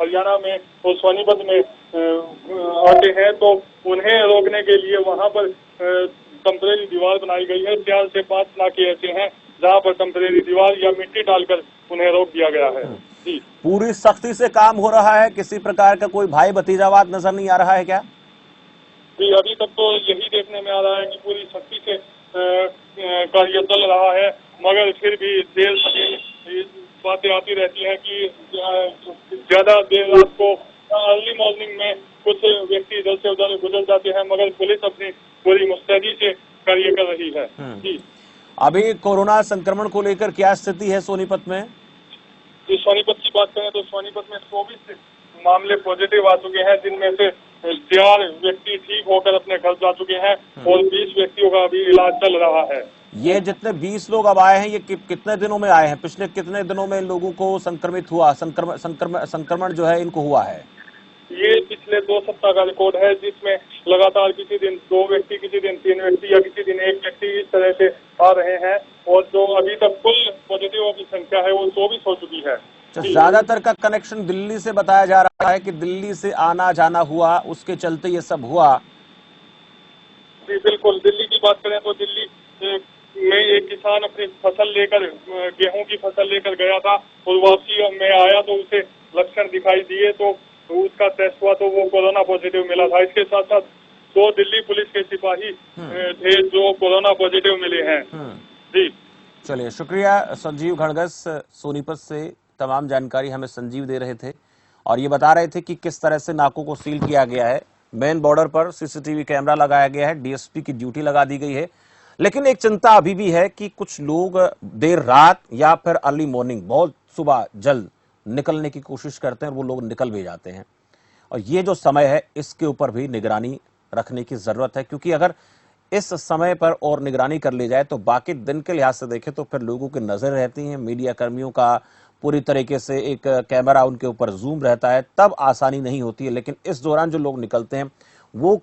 हरियाणा में और सोनीपत में आते हैं, तो उन्हें रोकने के लिए वहां पर टेम्परेरी दीवार बनाई गई है। 4 से 5 नाके ऐसे हैं जहां पर टेम्परेरी दीवार या मिट्टी डालकर उन्हें रोक दिया गया है। जी पूरी सख्ती से काम हो रहा है, किसी प्रकार का कोई भाई भतीजावाद नजर नहीं आ रहा है क्या? जी, अभी तक तो यही देखने में आ रहा है कि पूरी सख्ती से कार्य चल रहा है, मगर फिर भी देर से बातें आती रहती हैं कि ज्यादा देर रात को अर्ली मॉर्निंग में कुछ व्यक्ति इधर से उधर गुजर जाते हैं, मगर पुलिस अपनी पूरी मुस्तैदी से कार्य कर रही है। जी, अभी कोरोना संक्रमण को लेकर क्या स्थिति है सोनीपत में? जो सोनीपत की बात करें तो सोनीपत में 24 मामले पॉजिटिव आ चुके हैं, जिनमें से 4 व्यक्ति ठीक होकर अपने घर जा चुके हैं और 20 व्यक्तियों का अभी इलाज चल रहा है। ये जितने 20 लोग अब आए हैं, ये कितने दिनों में आए हैं? पिछले कितने दिनों में इन लोगों को संक्रमित हुआ, संक्रमण जो है इनको हुआ है? ये पिछले 2 सप्ताह का रिकॉर्ड है, जिसमें लगातार किसी दिन 2 व्यक्ति, किसी दिन 3 व्यक्ति या किसी दिन 1 व्यक्ति इस तरह से आ रहे हैं, और जो अभी तक कुल पॉजिटिव की संख्या है वो 24 हो चुकी है। ज्यादातर का कनेक्शन दिल्ली से बताया जा रहा है कि दिल्ली से आना जाना हुआ, उसके चलते ये सब हुआ। जी बिल्कुल, दिल्ली की बात करें तो दिल्ली में एक किसान अपनी फसल लेकर, गेहूं की फसल लेकर गया था और वापसी में आया तो उसे लक्षण दिखाई दिए, तो उसका टेस्ट हुआ तो वो कोरोना पॉजिटिव मिला था। इसके साथ साथ 2 दिल्ली पुलिस के सिपाही थे जो कोरोना पॉजिटिव मिले हैं। जी चलिए, शुक्रिया संजीव घणगस, सोनीपत से तमाम जानकारी हमें संजीव दे रहे थे और ये बता रहे थे कि किस तरह से नाकों को सील किया गया है। मेन बॉर्डर पर सीसीटीवी कैमरा लगाया गया है, डीएसपी की ड्यूटी लगा दी गई है, लेकिन एक चिंता अभी भी है कि कुछ लोग देर रात या फिर अर्ली मॉर्निंग, बहुत सुबह जल्द निकलने की कोशिश करते हैं और वो लोग निकल भी जाते हैं। और ये जो समय है इसके ऊपर भी निगरानी रखने की जरूरत है, क्योंकि अगर इस समय पर और निगरानी कर ली जाए तो बाकी दिन के लिहाज से देखें तो फिर लोगों की नजर रहती है, मीडिया कर्मियों का पूरी तरीके से एक कैमरा उनके ऊपर जूम रहता है, तब आसानी नहीं होती है। लेकिन इस दौरान जो लोग निकलते हैं वो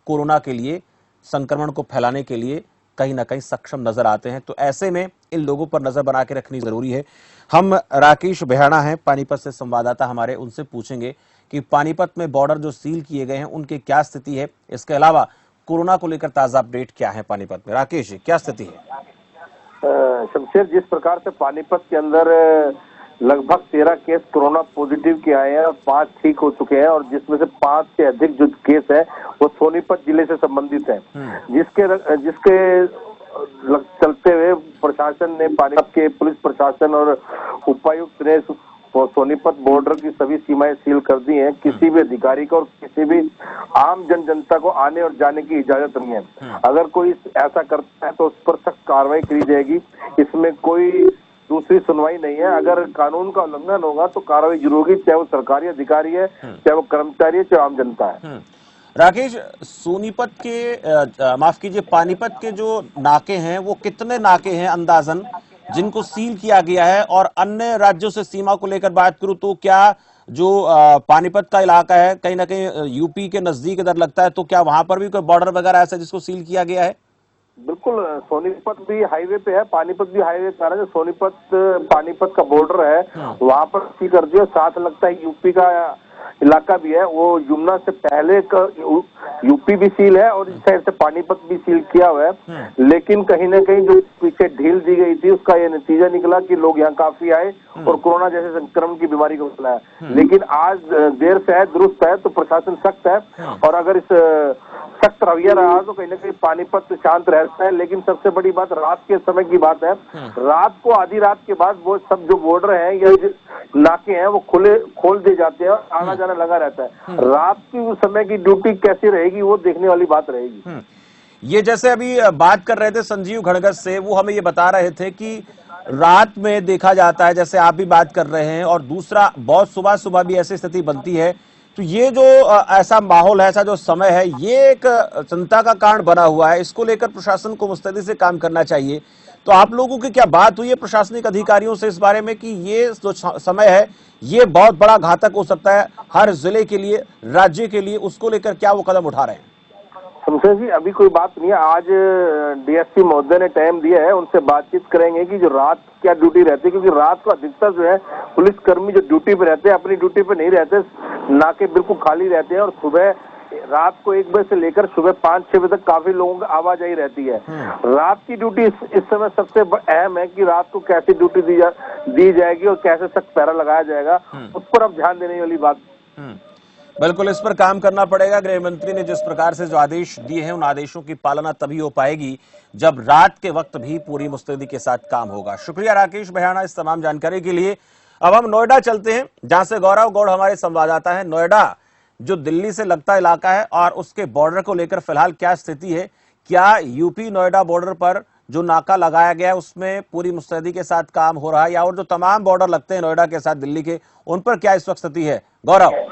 कोरोना के लिए, संक्रमण को फैलाने के लिए कहीं ना कहीं सक्षम नजर आते हैं। तो ऐसे में इन लोगों पर नजर बना के रखनी जरूरी है। हम राकेश बेहाना हैं, पानीपत से संवाददाता हमारे, उनसे पूछेंगे कि पानीपत में बॉर्डर जो सील किए गए हैं उनकी क्या स्थिति है, इसके अलावा कोरोना को लेकर ताजा अपडेट क्या है पानीपत में। राकेश जी, क्या स्थिति है? शमशेर, जिस प्रकार से पानीपत के अंदर लगभग 13 केस कोरोना पॉजिटिव के आए हैं और 5 ठीक हो चुके हैं, और जिसमें से 5 से अधिक जो केस है वो सोनीपत जिले से संबंधित है, जिसके चलते हुए प्रशासन ने, पानीपत के पुलिस प्रशासन और उपायुक्त ने सोनीपत बॉर्डर की सभी सीमाएं सील कर दी हैं। किसी भी अधिकारी को और किसी भी आम जनता को आने और जाने की इजाजत नहीं है। अगर कोई ऐसा करता है तो उस पर सख्त कार्रवाई की जाएगी। इसमें कोई दूसरी सुनवाई नहीं है। अगर कानून का उल्लंघन होगा तो कार्रवाई जरूर होगी, चाहे वो सरकारी अधिकारी है, चाहे वो कर्मचारी है, चाहे आम जनता है। राकेश, सोनीपत के माफ कीजिए, पानीपत के जो नाके हैं वो कितने नाके हैं अंदाजन जिनको सील किया गया है? और अन्य राज्यों से सीमा को लेकर बात करूं तो क्या जो पानीपत का इलाका है कहीं ना कहीं यूपी के नजदीक इधर लगता है, तो क्या वहां पर भी कोई बॉर्डर वगैरह ऐसा जिसको सील किया गया है? बिल्कुल, सोनीपत भी हाईवे पे है, पानीपत भी हाईवे पे आ रहा है। सोनीपत पानीपत का बॉर्डर है, वहां पर सील कर दिया। साथ लगता है यूपी का इलाका भी है, वो यमुना से पहले का यूपी भी सील है और इस साइड से पानीपत भी सील किया हुआ है। लेकिन कहीं ना कहीं जो पीछे ढील दी गई थी उसका ये नतीजा निकला कि लोग यहाँ काफी आए और कोरोना जैसे संक्रमण की बीमारी को फैलाया। लेकिन आज देर से है, दुरुस्त है, तो प्रशासन सख्त है, और अगर इस सख्त रवैया रहा तो कहीं ना कहीं पानीपत शांत रहता है। लेकिन सबसे बड़ी बात रात के समय की बात है। रात को, आधी रात के बाद वो सब जो बॉर्डर है या नाके हैं वो खोल दिए जाते हैं और आना जाना लगा रहता है। रात की उस समय की ड्यूटी कैसी रहेगी वो देखने वाली बात रहेगी। ये जैसे अभी बात कर रहे थे संजीव घणगस से, वो हमें ये बता रहे थे कि रात में देखा जाता है, जैसे आप भी बात कर रहे हैं, और दूसरा बहुत सुबह सुबह भी ऐसी स्थिति बनती है। तो ये जो ऐसा माहौल है, ऐसा जो समय है, ये एक चिंता का कारण बना हुआ है। इसको लेकर प्रशासन को मुस्तैदी से काम करना चाहिए। तो आप लोगों की क्या बात हुई है प्रशासनिक अधिकारियों से इस बारे में कि ये जो समय है ये बहुत बड़ा घातक हो सकता है हर जिले के लिए, राज्य के लिए, उसको लेकर क्या वो कदम उठा रहे हैं? शमशेर जी, अभी कोई बात नहीं है। आज डीएसपी महोदय ने टाइम दिया है, उनसे बातचीत करेंगे कि जो रात क्या ड्यूटी रहती है, क्योंकि रात को अधिकतर जो है पुलिसकर्मी जो ड्यूटी पे रहते हैं अपनी ड्यूटी पे नहीं रहते, नाके बिल्कुल खाली रहते हैं, और सुबह रात को 1 बजे से लेकर सुबह 5-6 बजे तक काफी लोगों की आवाजाही रहती है। रात की ड्यूटी इस समय सबसे अहम है कि रात को कैसी ड्यूटी दी जाएगी और कैसे सख्त पहरा लगाया जाएगा, उस पर अब ध्यान देने वाली बात। बिल्कुल, इस पर काम करना पड़ेगा। गृह मंत्री ने जिस प्रकार से जो आदेश दिए हैं, उन आदेशों की पालना तभी हो पाएगी जब रात के वक्त भी पूरी मुस्तैदी के साथ काम होगा। शुक्रिया राकेश भयाना इस तमाम जानकारी के लिए। अब हम नोएडा चलते हैं, जहां से गौरव गौड़ हमारे संवाददाता है। नोएडा जो दिल्ली से लगता इलाका है और उसके बॉर्डर को लेकर फिलहाल क्या स्थिति है? क्या यूपी नोएडा बॉर्डर पर जो नाका लगाया गया है उसमें पूरी मुस्तैदी के साथ काम हो रहा है, या और जो तमाम बॉर्डर लगते हैं नोएडा के साथ दिल्ली के, उन पर क्या इस वक्त स्थिति है? गौरव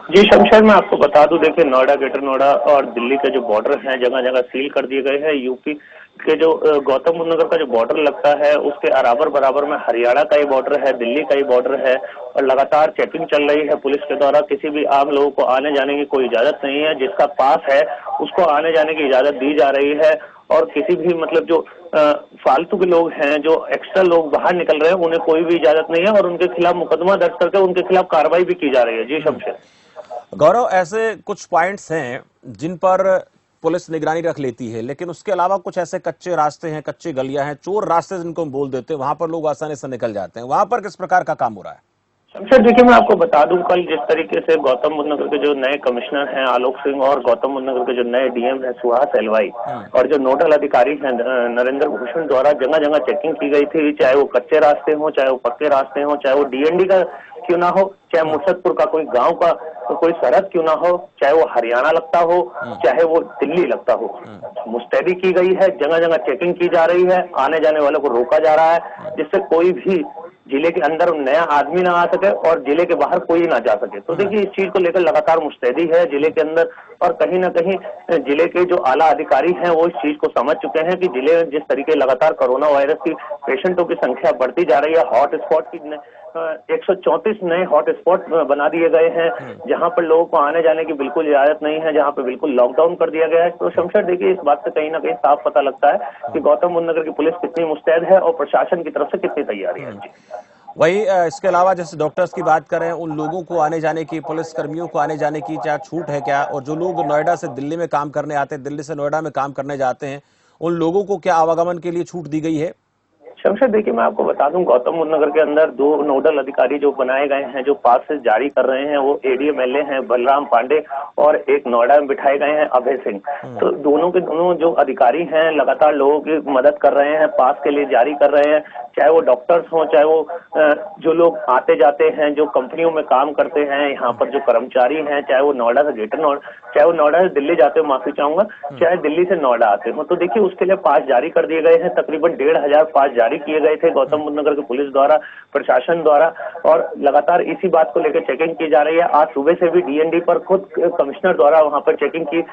जी शमशेर, मैं आपको बता दूं, देखिए नोएडा, ग्रेटर नोएडा और दिल्ली के जो बॉर्डर हैं जगह जगह सील कर दिए गए हैं। यूपी के जो गौतम बुद्ध नगर का जो बॉर्डर लगता है उसके बराबर में हरियाणा का ही बॉर्डर है, दिल्ली का ही बॉर्डर है और लगातार चेकिंग चल रही है पुलिस के द्वारा। किसी भी आम लोगों को आने जाने की कोई इजाजत नहीं है। जिसका पास है उसको आने जाने की इजाजत दी जा रही है और किसी भी मतलब जो फालतू के लोग हैं, जो एक्स्ट्रा लोग बाहर निकल रहे हैं, उन्हें कोई भी इजाजत नहीं है और उनके खिलाफ मुकदमा दर्ज करके उनके खिलाफ कार्रवाई भी की जा रही है। जी शमशेर। गौरव, ऐसे कुछ पॉइंट्स हैं जिन पर पुलिस निगरानी रख लेती है, लेकिन उसके अलावा कुछ ऐसे कच्चे रास्ते हैं, कच्ची गलियां हैं, चोर रास्ते जिनको हम बोल देते हैं, वहां पर लोग आसानी से निकल जाते हैं। वहां पर किस प्रकार का काम हो रहा है? शमशेर, देखिए मैं आपको बता दूं, कल जिस तरीके से गौतम बुद्ध नगर के जो नए कमिश्नर हैं आलोक सिंह और गौतम बुद्ध नगर के जो नए डीएम हैं सुहास एलवाई और जो नोडल अधिकारी हैं नरेंद्र भूषण द्वारा जगह जगह चेकिंग की गई थी, चाहे वो कच्चे रास्ते हों, चाहे वो पक्के रास्ते हों, चाहे वो डीएनडी का क्यों ना हो, चाहे मुर्शदपुर का कोई गांव का कोई सरहद क्यों ना हो, चाहे वो हरियाणा लगता हो, चाहे वो दिल्ली लगता हो, मुस्तैदी की गई है। जगह जगह चेकिंग की जा रही है, आने जाने वालों को रोका जा रहा है जिससे कोई भी जिले के अंदर नया आदमी ना आ सके और जिले के बाहर कोई ना जा सके। तो देखिए इस चीज को लेकर लगातार मुस्तैदी है जिले के अंदर और कहीं ना कहीं जिले के जो आला अधिकारी हैं वो इस चीज को समझ चुके हैं कि जिले में जिस तरीके लगातार कोरोना वायरस की पेशेंटों की संख्या बढ़ती जा रही है, हॉट स्पॉट की 134 नए हॉट स्पॉट बना दिए गए हैं जहां पर लोगों को आने जाने की बिल्कुल इजाजत नहीं है, जहां पर बिल्कुल लॉकडाउन कर दिया गया है। तो शमशेर, देखिए इस बात से कहीं ना कहीं साफ पता लगता है कि गौतम बुद्ध नगर की पुलिस कितनी मुस्तैद है और प्रशासन की तरफ से कितनी तैयारी है। वही इसके अलावा जैसे डॉक्टर्स की बात करें, उन लोगों को आने जाने की, पुलिस कर्मियों को आने जाने की क्या छूट है क्या? और जो लोग नोएडा से दिल्ली में काम करने आते हैं, दिल्ली से नोएडा में काम करने जाते हैं, उन लोगों को क्या आवागमन के लिए छूट दी गई है? शमशेर, देखिए मैं आपको बता दूं, गौतम बुद्ध नगर के अंदर 2 नोडल अधिकारी जो बनाए गए हैं, जो पास से जारी कर रहे हैं, वो एडीएमएलए हैं बलराम पांडे और एक नोएडा में बिठाए गए हैं अभय सिंह। तो दोनों के दोनों जो अधिकारी हैं लगातार लोगों की मदद कर रहे हैं, पास के लिए जारी कर रहे हैं, चाहे वो डॉक्टर्स हों, चाहे वो जो लोग आते जाते हैं, जो कंपनियों में काम करते हैं, यहाँ पर जो कर्मचारी हैं, चाहे वो नोएडा से ग्रेटर नोएडा, चाहे वो नोएडा से दिल्ली जाते हो, माफी चाहूंगा, चाहे दिल्ली से नोएडा आते हो। तो देखिए उसके लिए पास जारी कर दिए गए हैं, तकरीबन 1500 पास जारी किए गए थे गौतम बुद्ध नगर की पुलिस द्वारा, प्रशासन द्वारा, और लगातार इसी बात को लेकर चेकिंग की जा रही है। आज सुबह से भी डीएनडी पर खुद कमिश्नर द्वारा वहां पर चेकिंग की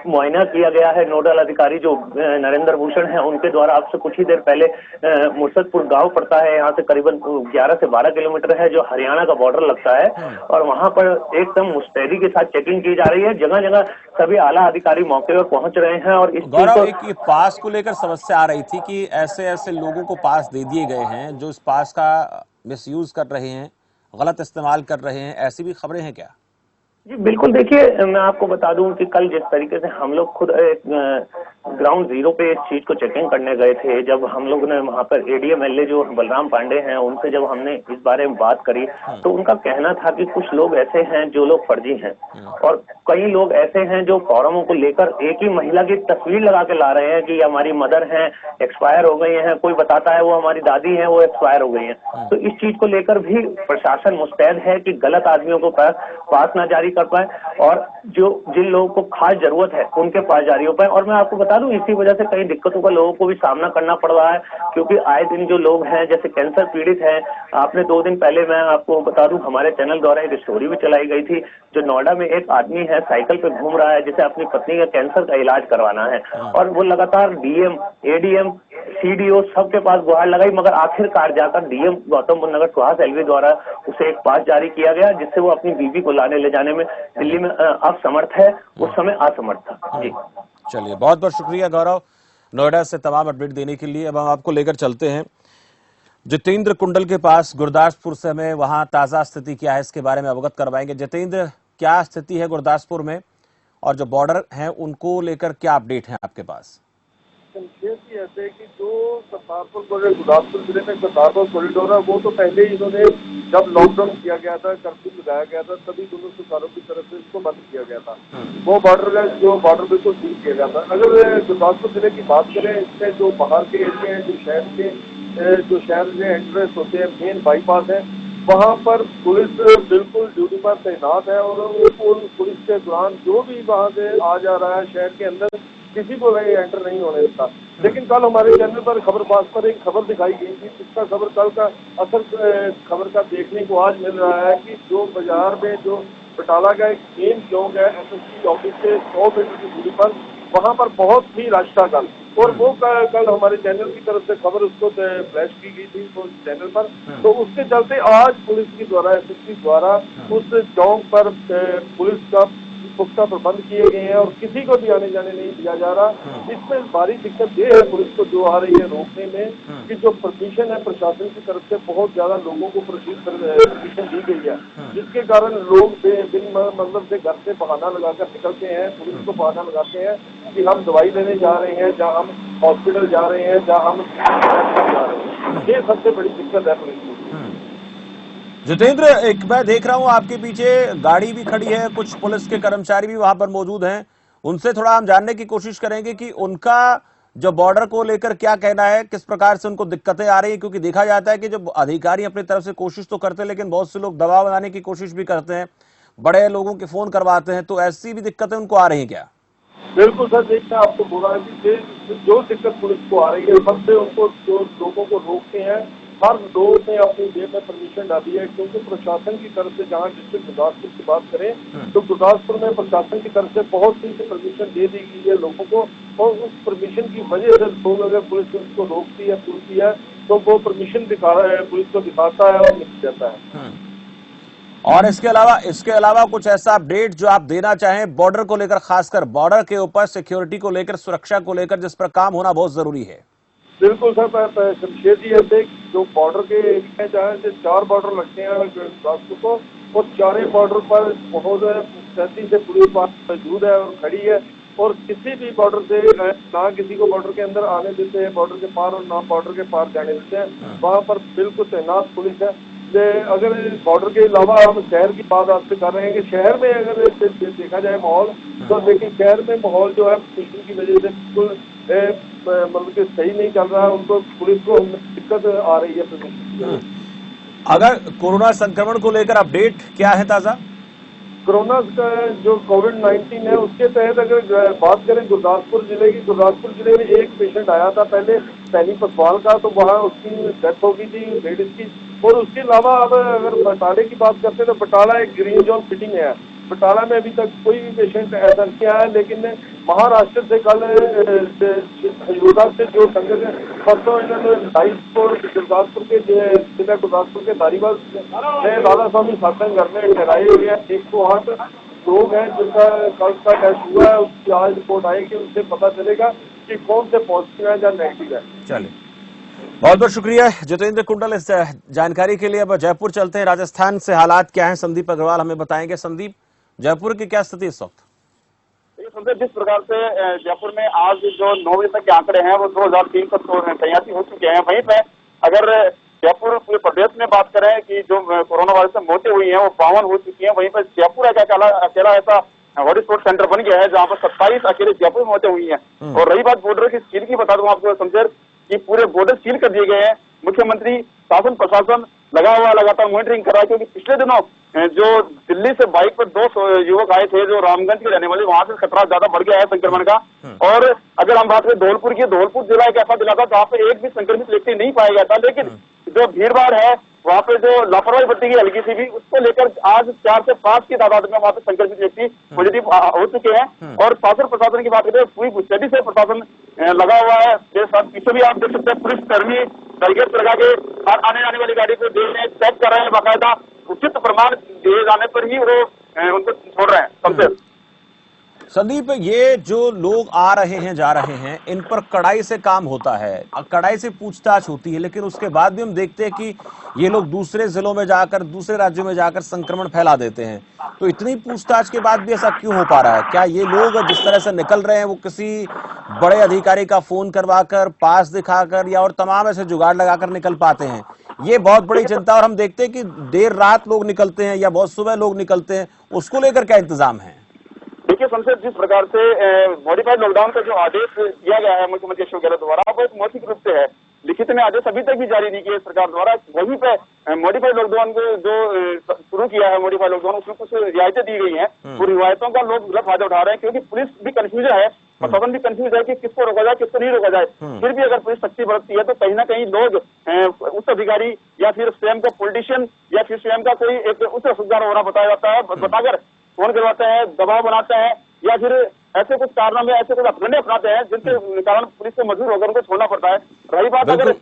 मुआयना किया गया है। नोडल अधिकारी जो नरेंद्र भूषण है उनके द्वारा आपसे कुछ ही देर पहले मुर्शदपुर गांव पड़ता है, यहाँ से करीबन 11 से 12 किलोमीटर है, जो हरियाणा का बॉर्डर लगता है, और वहां पर एकदम मुस्तैदी के साथ चेकिंग की जा रही है। जगह जगह सभी आला अधिकारी मौके पर पहुंच रहे हैं। और इस गौरव, एक ये पास को लेकर समस्या आ रही थी कि ऐसे ऐसे लोगों को पास दे दिए गए हैं जो इस पास का मिसयूज कर रहे हैं, गलत इस्तेमाल कर रहे हैं, ऐसी भी खबरें हैं क्या? जी बिल्कुल, देखिए मैं आपको बता दूं कि कल जिस तरीके से हम लोग खुद ग्राउंड जीरो पे इस चीज को चेकिंग करने गए थे, जब हम लोग ने वहां पर एडीएमएलए जो बलराम पांडे हैं उनसे जब हमने इस बारे में बात करी तो उनका कहना था कि कुछ लोग ऐसे हैं जो लोग फर्जी हैं और कई लोग ऐसे हैं जो फॉर्मों को लेकर एक ही महिला की तस्वीर लगा के ला रहे हैं कि हमारी मदर हैं, एक्सपायर हो गई हैं, कोई बताता है वो हमारी दादी हैं, वो एक्सपायर हो गई हैं। तो इस चीज को लेकर भी प्रशासन मुस्तैद है कि गलत आदमियों को पास न जारी कर पाए और जो जिन लोगों को खास जरूरत है उनके पास जारी हो पाए। और मैं आपको बता दूं, इसी वजह से कई दिक्कतों का लोगों को भी सामना करना पड़ रहा है, क्योंकि आए दिन जो लोग हैं जैसे कैंसर पीड़ित हैं, आपने 2 दिन पहले मैं आपको बता दूं हमारे चैनल द्वारा एक स्टोरी भी चलाई गई थी, जो नोएडा में एक आदमी है साइकिल पे घूम रहा है जिसे अपनी पत्नी का कैंसर का इलाज करवाना है और वो लगातार डीएम, एडीएम, सीडीओ सबके पास गुहार लगाई, मगर आखिरकार जाकर डीएम गौतम बुद्ध नगर सुहास एलवी द्वारा उसे एक पास जारी किया गया जिससे वो अपनी बीवी को लाने ले जाने में दिल्ली में असमर्थ है, उस समय असमर्थ था। जी चलिए, बहुत बहुत शुक्रिया गौरव, नोएडा से तमाम अपडेट देने के लिए। अब हम आपको लेकर चलते हैं जितेंद्र कुंडल के पास गुरदासपुर से, हमें वहां ताजा स्थिति क्या है इसके बारे में अवगत करवाएंगे। जितेंद्र, क्या स्थिति है गुरदासपुर में? और जो बॉर्डर हैं उनको लेकर क्या अपडेट है आपके पास? संक्षेप ही ऐसे है कि जो करतारपुर कॉरिडोर गुरदासपुर जिले में करतारपुर कॉरिडोर है वो तो पहले ही इन्होंने जब लॉकडाउन किया गया था, कर्फ्यू लगाया गया था, तभी दोनों सरकारों की तरफ से इसको बंद किया गया था। वो बॉर्डर बिल्कुल सील किया गया था। अगर गुरदासपुर जिले की बात करें, इसमें जो बाहर के एरिया है, जो शहर में एंट्रेंस होते हैं, मेन बाईपास है, वहाँ पर पुलिस बिल्कुल ड्यूटी पर तैनात है और पुलिस के दौरान जो भी वहाँ से आ जा रहा है शहर के अंदर किसी को वही एंटर नहीं होने देता। लेकिन कल हमारे चैनल पर खबरबाज पर एक खबर दिखाई गई थी, जिसका खबर कल का असर खबर का देखने को आज मिल रहा है कि जो बाजार में जो बटाला का एक मेन चौक है एसएसपी ऑफिस से 100 मीटर की दूरी पर, वहाँ पर बहुत ही रश था कल। और वो कल हमारे चैनल की तरफ से खबर उसको फ्लैश की गई थी उस चैनल पर। तो उसके चलते आज पुलिस के द्वारा एसएसपी द्वारा उस चौक पर पुलिस का पुख्ता प्रबंध किए गए हैं और किसी को भी आने जाने नहीं दिया जा रहा। इसमें भारी दिक्कत ये है पुलिस को जो आ रही है रोकने में कि जो परमिशन है प्रशासन की तरफ से बहुत ज्यादा लोगों को परमिशन दी गई है, जिसके कारण लोग बिन मतलब से घर से बहाना लगाकर निकलते हैं, पुलिस को बहाना लगाते हैं कि हम दवाई लेने जा रहे हैं, जहाँ हम हॉस्पिटल जा रहे हैं, जहाँ हम जा रहे हैं। ये सबसे बड़ी दिक्कत है पुलिस को। जितेंद्र, एक मैं देख रहा हूं आपके पीछे गाड़ी भी खड़ी है, कुछ पुलिस के कर्मचारी भी वहां पर मौजूद हैं। उनसे थोड़ा हम जानने की कोशिश करेंगे कि उनका जो बॉर्डर को लेकर क्या कहना है, किस प्रकार से उनको दिक्कतें आ रही हैं, क्योंकि देखा जाता है कि जो अधिकारी अपनी तरफ से कोशिश तो करते हैं लेकिन बहुत से लोग दबाव बनाने की कोशिश भी करते हैं, बड़े लोगों के फोन करवाते हैं, तो ऐसी भी दिक्कतें उनको आ रही हैं क्या? बिल्कुल सर, देखिए आपको बोला है कि जो दिक्कत पुलिस को आ रही है सबसे उनको जो लोगों को रोकते हैं, हर लोग ने अपनी जेब में परमिशन डाली है, क्योंकि प्रशासन की तरफ से जहाँ डिस्ट्रिक्ट गुरदासपुर की बात करें तो गुरदासपुर में प्रशासन की तरफ से बहुत सी परमिशन दे दी गई है लोगों को, और उस परमिशन की वजह से लोग अगर पुलिस उसको रोकती है पूछती है तो वो परमिशन दिखा रहा है, पुलिस को दिखाता है और निकल जाता है। और इसके अलावा कुछ ऐसा अपडेट जो आप देना चाहें बॉर्डर को लेकर, खासकर बॉर्डर के ऊपर सिक्योरिटी को लेकर, सुरक्षा को लेकर, जिस पर काम होना बहुत जरूरी है? बिल्कुल सर, शमशेर जी ऐसे जो बॉर्डर के एरिया जहाँ से 4 बॉर्डर लगते हैं गुरदासपुर को, और 4 बॉर्डर पर बहुत सख्ती से पुलिस मौजूद है और खड़ी है, और किसी भी बॉर्डर से ना किसी को बॉर्डर के अंदर आने देते हैं बॉर्डर के पार, और ना बॉर्डर के पार जाने देते हैं। वहाँ पर बिल्कुल तैनात पुलिस है। अगर बॉर्डर के अलावा हम शहर की बात आपसे कर रहे हैं कि शहर में अगर देखा जाए माहौल, तो देखिए शहर में माहौल जो है पोल्यूशन की वजह से बिल्कुल मतलब कि सही नहीं चल रहा है, उनको पुलिस को दिक्कत आ रही है। अगर कोरोना संक्रमण को लेकर अपडेट क्या है ताजा? कोरोना का जो कोविड-19 है उसके तहत अगर बात करें गुरदासपुर जिले की, गुरदासपुर जिले में एक पेशेंट आया था पहले सैनी पसवाल का, तो वहाँ उसकी डेथ हो गई थी लेडीज की। और उसके अलावा अब अगर बटाले की बात करते हैं तो बटाला एक ग्रीन जोन फिटिंग है, बटाला में अभी तक कोई भी पेशेंट ऐसा नहीं आया। लेकिन महाराष्ट्र से कल योगा से जो संगत परसों इन्होंने 22 को गुरदासपुर के जिला गुरदासपुर के धारीवाल राधा स्वामी सत्संग घर में ठहराए हुए हैं। 108 लोग हैं जिनका कल का टेस्ट हुआ है, उसकी आज रिपोर्ट आएगी, उससे पता चलेगा कि कौन से पॉजिटिव है या नेगेटिव है। चलिए, बहुत बहुत शुक्रिया जितेंद्र कुंडल इस जानकारी के लिए। अब जयपुर चलते हैं, राजस्थान से हालात क्या हैं संदीप अग्रवाल हमें बताएंगे। संदीप, जयपुर की क्या स्थिति इस वक्त? संदीप, जिस प्रकार से जयपुर में आज जो 9 बजे तक के आंकड़े हैं वो 2383 हो चुके हैं, वहीं पे अगर जयपुर पूरे प्रदेश में बात करें कि जो कोरोना वायरस से मौतें हुई हैं वो 52 हो चुकी हैं, वहीं पर जयपुर अकेला ऐसा हॉटस्पॉट सेंटर बन गया है जहाँ पर 27 अकेले जयपुर में मौतें हुई हैं। और रही बात बॉर्डर की सील की, बता दूं आपको समझे कि पूरे बॉर्डर सील कर दिए गए हैं। मुख्यमंत्री शासन प्रशासन लगातार मॉनिटरिंग कर रहा है, क्योंकि पिछले दिनों जो दिल्ली से बाइक पर 2 युवक आए थे जो रामगंज के रहने वाले, वहां से खतरा ज्यादा बढ़ गया है संक्रमण का। और अगर हम बात करें धौलपुर की, धौलपुर जिला एक ऐसा जिला था जहाँ पे एक भी संक्रमित व्यक्ति नहीं पाया गया था, लेकिन जो भीड़ भाड़ है वहाँ पे जो लापरवाही बरती गई हल्की सी भी, उसको लेकर आज 4 से 5 की तादाद में वहाँ पे संक्रमित व्यक्ति पॉजिटिव हो चुके हैं। और शासन प्रशासन की बात करें, पूरी मुस्तैदी से प्रशासन लगा हुआ है। मेरे साथ पीछे भी आप देख सकते हैं, पुलिस कर्मी बैरिकेड लगा के आने जाने वाली गाड़ी को देख रहे हैं, चेक कर रहे हैं, बाकायदा उचित प्रमाण दिए जाने पर ही वो उनको छोड़ रहे हैं। संदीप, ये जो लोग आ रहे हैं जा रहे हैं, इन पर कड़ाई से काम होता है, कड़ाई से पूछताछ होती है, लेकिन उसके बाद भी हम देखते हैं कि ये लोग दूसरे जिलों में जाकर, दूसरे राज्यों में जाकर संक्रमण फैला देते हैं। तो इतनी पूछताछ के बाद भी ऐसा क्यों हो पा रहा है? क्या ये लोग जिस तरह से निकल रहे हैं वो किसी बड़े अधिकारी का फोन करवाकर, पास दिखाकर या और तमाम ऐसे जुगाड़ लगाकर निकल पाते हैं? ये बहुत बड़ी चिंता। और हम देखते हैं कि देर रात लोग निकलते हैं या बहुत सुबह लोग निकलते हैं, उसको लेकर क्या इंतजाम है? देखिए शमशेर, जिस प्रकार से मॉडिफाइड लॉकडाउन का जो आदेश दिया गया है मुख्यमंत्री अशोक गहलोत द्वारा, वो एक मौखिक रूप से है, लिखित में आदेश अभी तक भी जारी नहीं किया सरकार द्वारा। वहीं पे मॉडिफाइड लॉकडाउन को जो शुरू किया है, मॉडिफाइड लॉकडाउन, उसमें कुछ रियायतें दी गई हैं। वो रिवायतों का लोग गलत फायदा उठा रहे हैं, क्योंकि पुलिस भी कंफ्यूजन है, प्रशासन भी कंफ्यूज है कि किसको रोका जाए, किसको नहीं रोका जाए। फिर भी अगर पुलिस सख्ती बरतती है तो कहीं ना कहीं लोग उच्च अधिकारी या फिर स्वयं का पॉलिटिशियन या फिर स्वयं का कोई एक उच्च रसूखदार होना बताया जाता है, बताकर फोन करवाते हैं, दबाव बनाते हैं, या फिर ऐसे कुछ कारणों में ऐसे कुछ अपने अपनाते हैं जिनके कारण पुलिस को मजबूर होकर उनको छोड़ना पड़ता है। रही बात अगर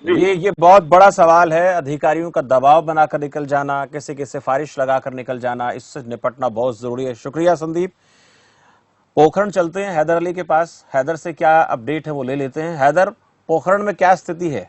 ये बहुत बड़ा सवाल है, अधिकारियों का दबाव बनाकर निकल जाना, किसी की सिफारिश लगाकर निकल जाना, इससे निपटना बहुत जरूरी है। शुक्रिया संदीप। पोखरण चलते हैं हैदर अली के पास। हैदर से क्या अपडेट है वो ले लेते हैं। हैदर, पोखरण में क्या स्थिति है?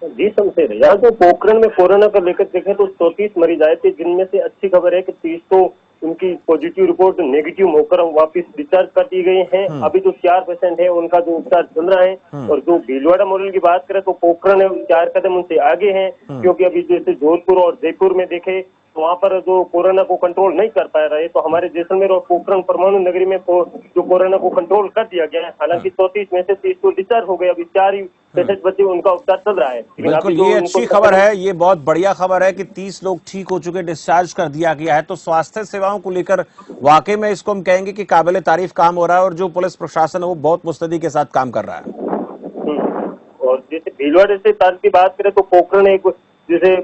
जी शमशेर, यहाँ तो पोखरण में कोरोना को लेकर देखें तो 34 मरीज आए थे, जिनमें से अच्छी खबर है कि 30 तो उनकी पॉजिटिव रिपोर्ट नेगेटिव होकर वापस डिस्चार्ज कर दी गए हैं। अभी जो 4 पेशेंट है उनका जो उपचार चल रहा है। और जो भीलवाड़ा मॉडल की बात करें तो पोखरण 4 कदम उनसे आगे हैं, क्योंकि अभी जैसे जोधपुर और जयपुर में देखे तो वहाँ पर जो कोरोना को कंट्रोल नहीं कर पा रहे, तो हमारे जैसलमेर और पोखरण परमाणु नगरी में जो कोरोना को कंट्रोल कर दिया गया है। हालांकि 34 में से 30 तो डिस्चार्ज हो गए, अभी 4 ही पेशेंट बचे, उनका उपचार चल रहा है। बिल्कुल, ये अच्छी खबर है, ये बहुत बढ़िया खबर है कि 30 लोग ठीक हो चुके, डिस्चार्ज कर दिया गया है। तो स्वास्थ्य सेवाओं को लेकर वाकई में इसको हम कहेंगे कि काबिले तारीफ काम हो रहा है और जो पुलिस प्रशासन है वो बहुत मुस्तैदी के साथ काम कर रहा है। और जैसे भीलवाड़ा से तारीफ की बात करें तो पोखरण एक जैसे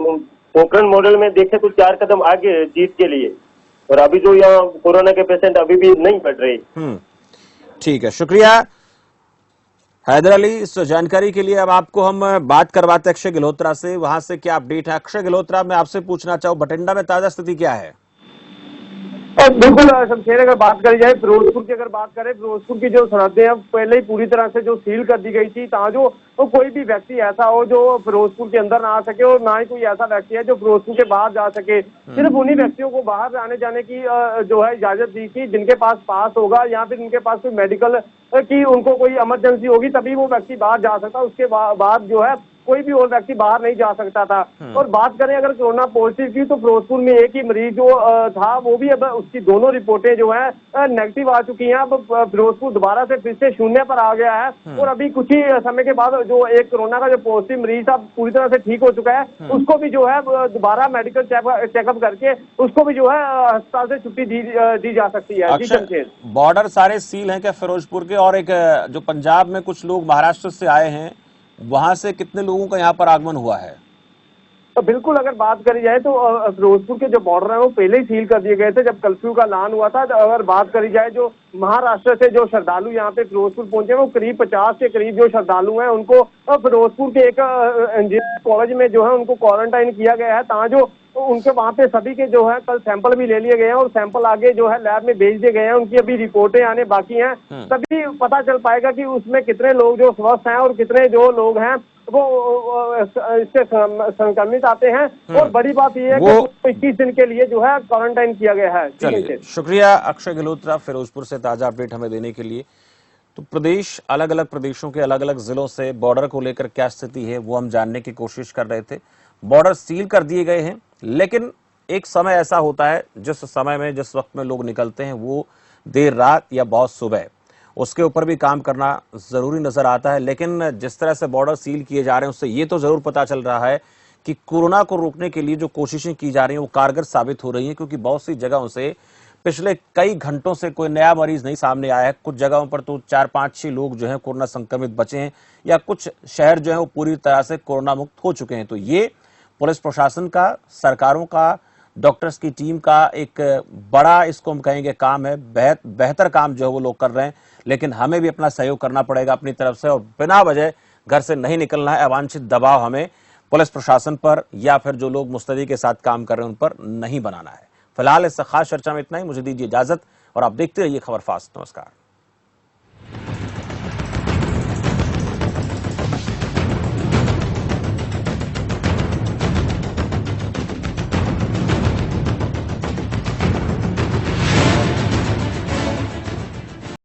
पोखरण मॉडल में देखें तो 4 कदम आगे है जीत के लिए, और अभी जो यहाँ कोरोना के पेशेंट अभी भी नहीं बढ़ रहे। ठीक है, शुक्रिया हैदर अली इस जानकारी के लिए। अब आपको हम बात करवाते हैं अक्षय गिल्होत्रा से, वहां से क्या अपडेट है। अक्षय गिल्होत्रा, मैं आपसे पूछना चाहूँ, बठिंडा में ताजा स्थिति क्या है? बिल्कुल शमशेर, अगर बात करी जाए फिरोजपुर की, अगर बात करें फिरोजपुर की जो सरहदें अब पहले ही पूरी तरह से जो सील कर दी गई थी, ताकि जो तो कोई भी व्यक्ति ऐसा हो जो फिरोजपुर के अंदर ना आ सके, और ना ही कोई ऐसा व्यक्ति है जो फिरोजपुर के बाहर जा सके। सिर्फ उन्हीं व्यक्तियों को बाहर आने जाने की जो है इजाजत दी थी जिनके पास होगा, या फिर उनके पास कोई मेडिकल की उनको कोई इमरजेंसी होगी, तभी वो व्यक्ति बाहर जा सकता। उसके बाद जो है कोई भी और व्यक्ति बाहर नहीं जा सकता था। और बात करें अगर कोरोना पॉजिटिव की, तो फिरोजपुर में एक ही मरीज जो था वो भी अब उसकी दोनों रिपोर्टें जो है नेगेटिव आ चुकी हैं। अब फिरोजपुर दोबारा से फिर से 0 पर आ गया है, और अभी कुछ ही समय के बाद जो एक कोरोना का जो पॉजिटिव मरीज था पूरी तरह से ठीक हो चुका है, उसको भी जो है दोबारा मेडिकल चेकअप करके उसको भी जो है अस्पताल से छुट्टी दी जा सकती है। बॉर्डर सारे सील हैं क्या फिरोजपुर के? और एक जो पंजाब में कुछ लोग महाराष्ट्र से आए हैं, वहां से कितने लोगों का यहाँ पर आगमन हुआ है? तो बिल्कुल अगर बात करी जाए तो फिरोजपुर के जो बॉर्डर है वो पहले ही सील कर दिए गए थे जब कर्फ्यू का ऐलान हुआ था। अगर बात करी जाए जो महाराष्ट्र से जो श्रद्धालु यहाँ पे फिरोजपुर पहुंचे, वो करीब 50 के करीब जो श्रद्धालु हैं उनको फिरोजपुर के एक इंजीनियरिंग कॉलेज में जो है उनको क्वारंटाइन किया गया है। ताकि जो उनके वहाँ पे सभी के जो है कल सैंपल भी ले लिए गए हैं, और सैंपल आगे जो है लैब में भेज दिए गए हैं। उनकी अभी रिपोर्टें आने बाकी हैं, तभी पता चल पाएगा कि उसमें कितने लोग जो स्वस्थ हैं और कितने जो लोग हैं वो इससे संक्रमित आते हैं। और बड़ी बात यह है कि 21 दिन के लिए जो है क्वारंटाइन किया गया है। चलिए, शुक्रिया अक्षय गिल्होत्रा फिरोजपुर से ताजा अपडेट हमें देने के लिए। तो प्रदेश, अलग अलग प्रदेशों के अलग अलग जिलों से बॉर्डर को लेकर क्या स्थिति है वो हम जानने की कोशिश कर रहे थे। बॉर्डर सील कर दिए गए हैं, लेकिन एक समय ऐसा होता है जिस समय में, जिस वक्त में लोग निकलते हैं वो देर रात या बहुत सुबह, उसके ऊपर भी काम करना जरूरी नजर आता है। लेकिन जिस तरह से बॉर्डर सील किए जा रहे हैं उससे ये तो जरूर पता चल रहा है कि कोरोना को रोकने के लिए जो कोशिशें की जा रही हैं वो कारगर साबित हो रही हैं, क्योंकि बहुत सी जगहों से पिछले कई घंटों से कोई नया मरीज नहीं सामने आया है। कुछ जगहों पर तो 4-5-6 लोग जो हैं कोरोना संक्रमित बचे हैं, या कुछ शहर जो है वो पूरी तरह से कोरोना मुक्त हो चुके हैं। तो ये पुलिस प्रशासन का, सरकारों का, डॉक्टर्स की टीम का एक बड़ा, इसको हम कहेंगे, काम है। बेहतर काम जो है वो लोग कर रहे हैं, लेकिन हमें भी अपना सहयोग करना पड़ेगा अपनी तरफ से, और बिना वजह घर से नहीं निकलना है। अवांछित दबाव हमें पुलिस प्रशासन पर या फिर जो लोग मुस्तैदी के साथ काम कर रहे हैं उन पर नहीं बनाना है। फिलहाल इस खास चर्चा में इतना ही। मुझे दीजिए इजाजत। और आप देखते रहिए खबर फास्ट। नमस्कार।